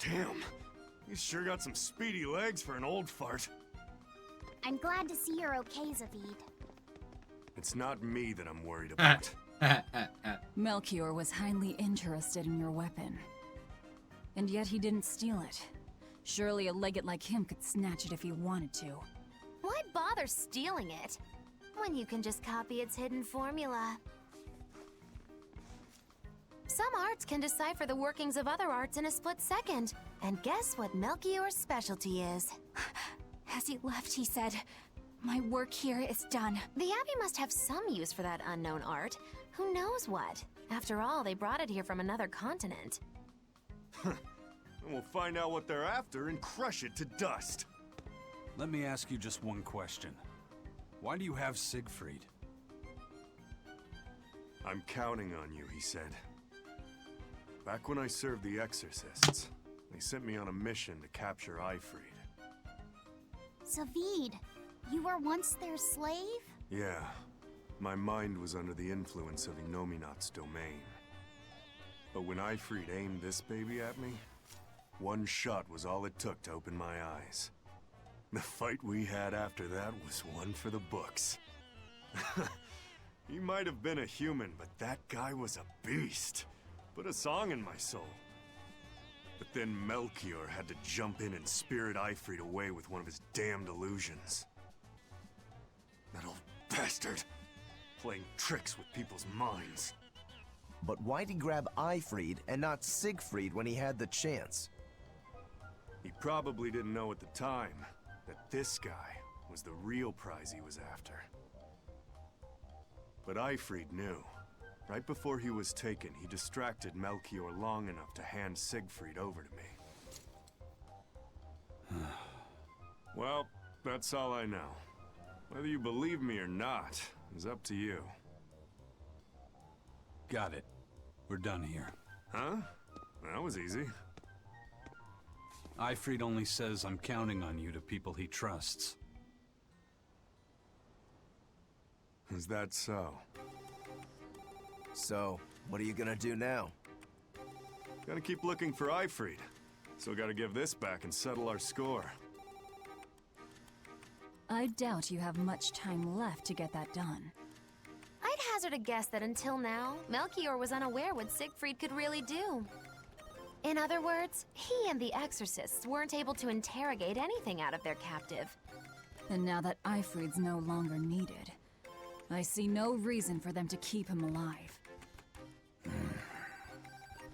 Speaker 11: Damn, he's sure got some speedy legs for an old fart.
Speaker 5: I'm glad to see you're okay, Zavid.
Speaker 11: It's not me that I'm worried about.
Speaker 3: Melchior was highly interested in your weapon. And yet he didn't steal it. Surely a legate like him could snatch it if he wanted to.
Speaker 8: Why bother stealing it when you can just copy its hidden formula? Some arts can decipher the workings of other arts in a split second. And guess what Melchior's specialty is?
Speaker 4: As he left, he said, "My work here is done."
Speaker 8: The Abbey must have some use for that unknown art. Who knows what? After all, they brought it here from another continent.
Speaker 11: And we'll find out what they're after and crush it to dust.
Speaker 2: Let me ask you just one question. Why do you have Siegfried?
Speaker 11: I'm counting on you, he said. Back when I served the Exorcists, they sent me on a mission to capture Ifrid.
Speaker 5: Zavid, you were once their slave?
Speaker 11: Yeah. My mind was under the influence of Inominat's domain. But when Ifrid aimed this baby at me, one shot was all it took to open my eyes. The fight we had after that was one for the books. He might have been a human, but that guy was a beast. Put a song in my soul. But then Melchior had to jump in and spirit Ifrid away with one of his damned illusions. That old bastard! Playing tricks with people's minds.
Speaker 6: But why'd he grab Ifrid and not Siegfried when he had the chance?
Speaker 11: He probably didn't know at the time that this guy was the real prize he was after. But Ifrid knew. Right before he was taken, he distracted Melchior long enough to hand Siegfried over to me. Well, that's all I know. Whether you believe me or not is up to you.
Speaker 2: Got it. We're done here.
Speaker 11: Huh? That was easy.
Speaker 2: Ifrid only says I'm counting on you to people he trusts.
Speaker 11: Is that so?
Speaker 6: So, what are you gonna do now?
Speaker 11: Gotta keep looking for Ifrid. So gotta give this back and settle our score.
Speaker 3: I doubt you have much time left to get that done.
Speaker 8: I'd hazard a guess that until now, Melchior was unaware what Siegfried could really do. In other words, he and the Exorcists weren't able to interrogate anything out of their captive.
Speaker 3: And now that Ifrid's no longer needed, I see no reason for them to keep him alive.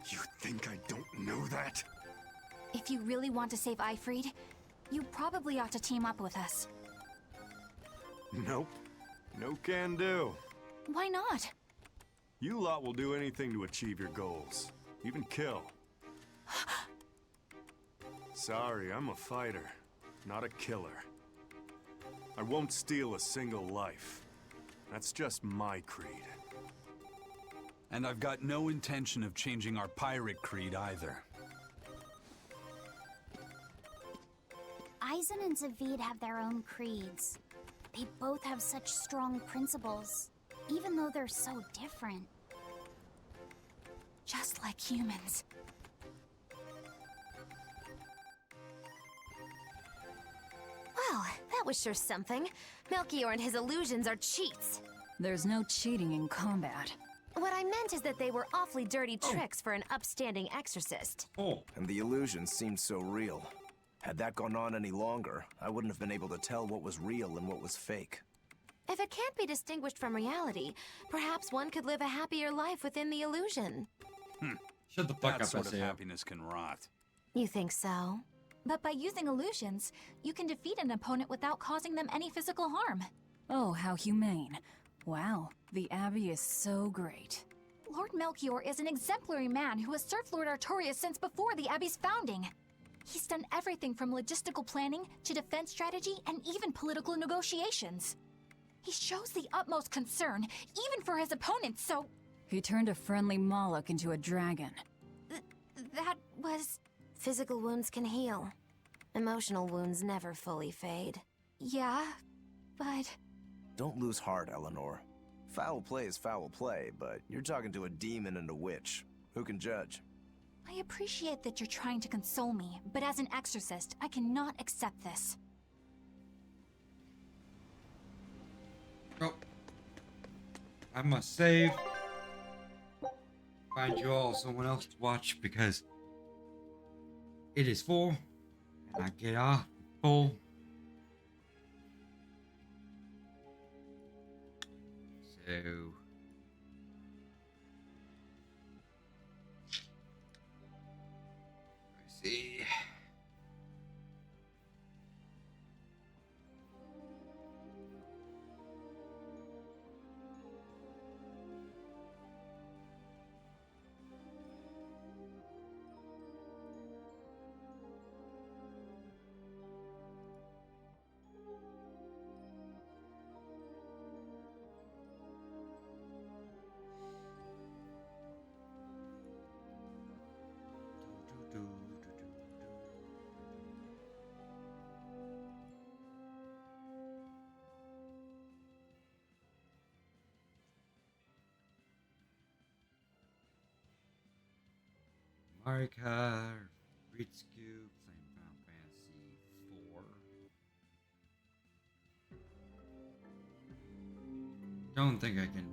Speaker 11: You think I don't know that?
Speaker 4: If you really want to save Ifrid, you probably ought to team up with us.
Speaker 11: Nope. No can do.
Speaker 4: Why not?
Speaker 11: You lot will do anything to achieve your goals. Even kill. Sorry, I'm a fighter, not a killer. I won't steal a single life. That's just my creed.
Speaker 2: And I've got no intention of changing our pirate creed either.
Speaker 5: Eisen and Zavid have their own creeds. They both have such strong principles, even though they're so different.
Speaker 4: Just like humans.
Speaker 8: Well, that was sure something. Melchior and his illusions are cheats.
Speaker 3: There's no cheating in combat.
Speaker 8: What I meant is that they were awfully dirty tricks for an upstanding exorcist.
Speaker 1: Oh.
Speaker 6: And the illusion seemed so real. Had that gone on any longer, I wouldn't have been able to tell what was real and what was fake.
Speaker 8: If it can't be distinguished from reality, perhaps one could live a happier life within the illusion.
Speaker 1: Shut the fuck
Speaker 2: That
Speaker 1: up,
Speaker 2: sort of
Speaker 1: SAO.
Speaker 2: happiness can rot.
Speaker 8: You think so?
Speaker 4: But by using illusions, you can defeat an opponent without causing them any physical harm.
Speaker 3: Oh, how humane. Wow, the Abbey is so great.
Speaker 4: Lord Melchior is an exemplary man who has served Lord Artorias since before the Abbey's founding. He's done everything from logistical planning to defense strategy and even political negotiations. He shows the utmost concern, even for his opponents, so
Speaker 3: He turned a friendly Moloch into a dragon.
Speaker 4: that was...
Speaker 8: Physical wounds can heal. Emotional wounds never fully fade.
Speaker 4: Yeah, but...
Speaker 6: Don't lose heart, Eleanor. Foul play is foul play, but you're talking to a demon and a witch. Who can judge?
Speaker 4: I appreciate that you're trying to console me, but as an exorcist, I cannot accept this.
Speaker 1: Oh. I must save. Find you all someone else to watch because it is full. And I get off full. So let's see. Marika, Ritsuku, playing Final Fantasy 4. Don't think I can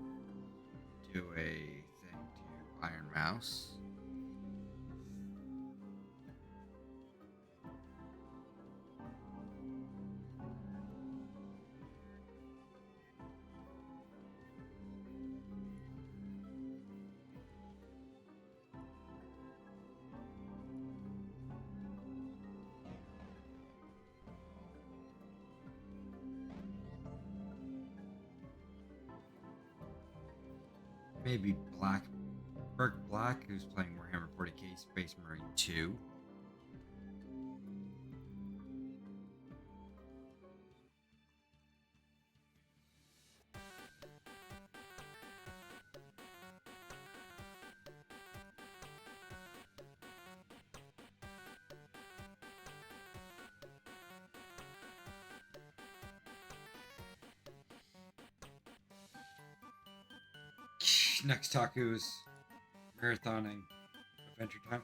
Speaker 1: do a thing to Iron Mouse. Maybe Burke Black, who's playing Warhammer 40k Space Marine 2. Next Taku's marathoning Adventure Time.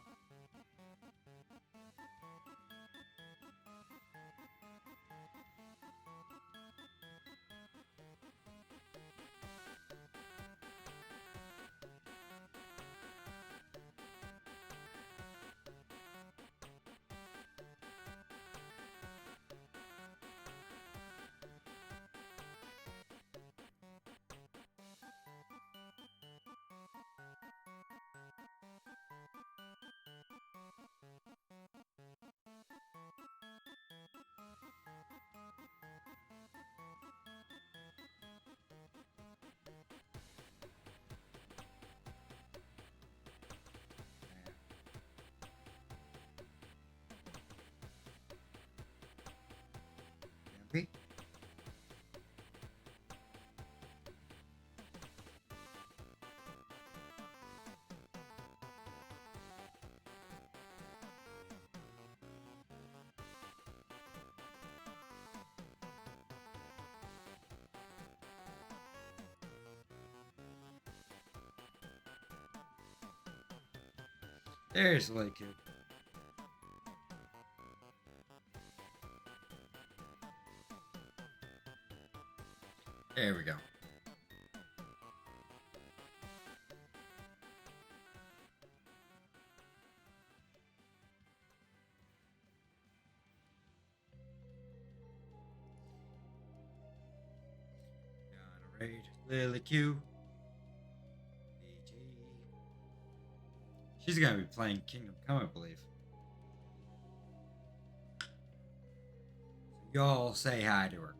Speaker 1: There's Lily Q. There we go. Gonna raid Lily Q. BG. She's gonna be playing Kingdom Come, I believe. So y'all say hi to her.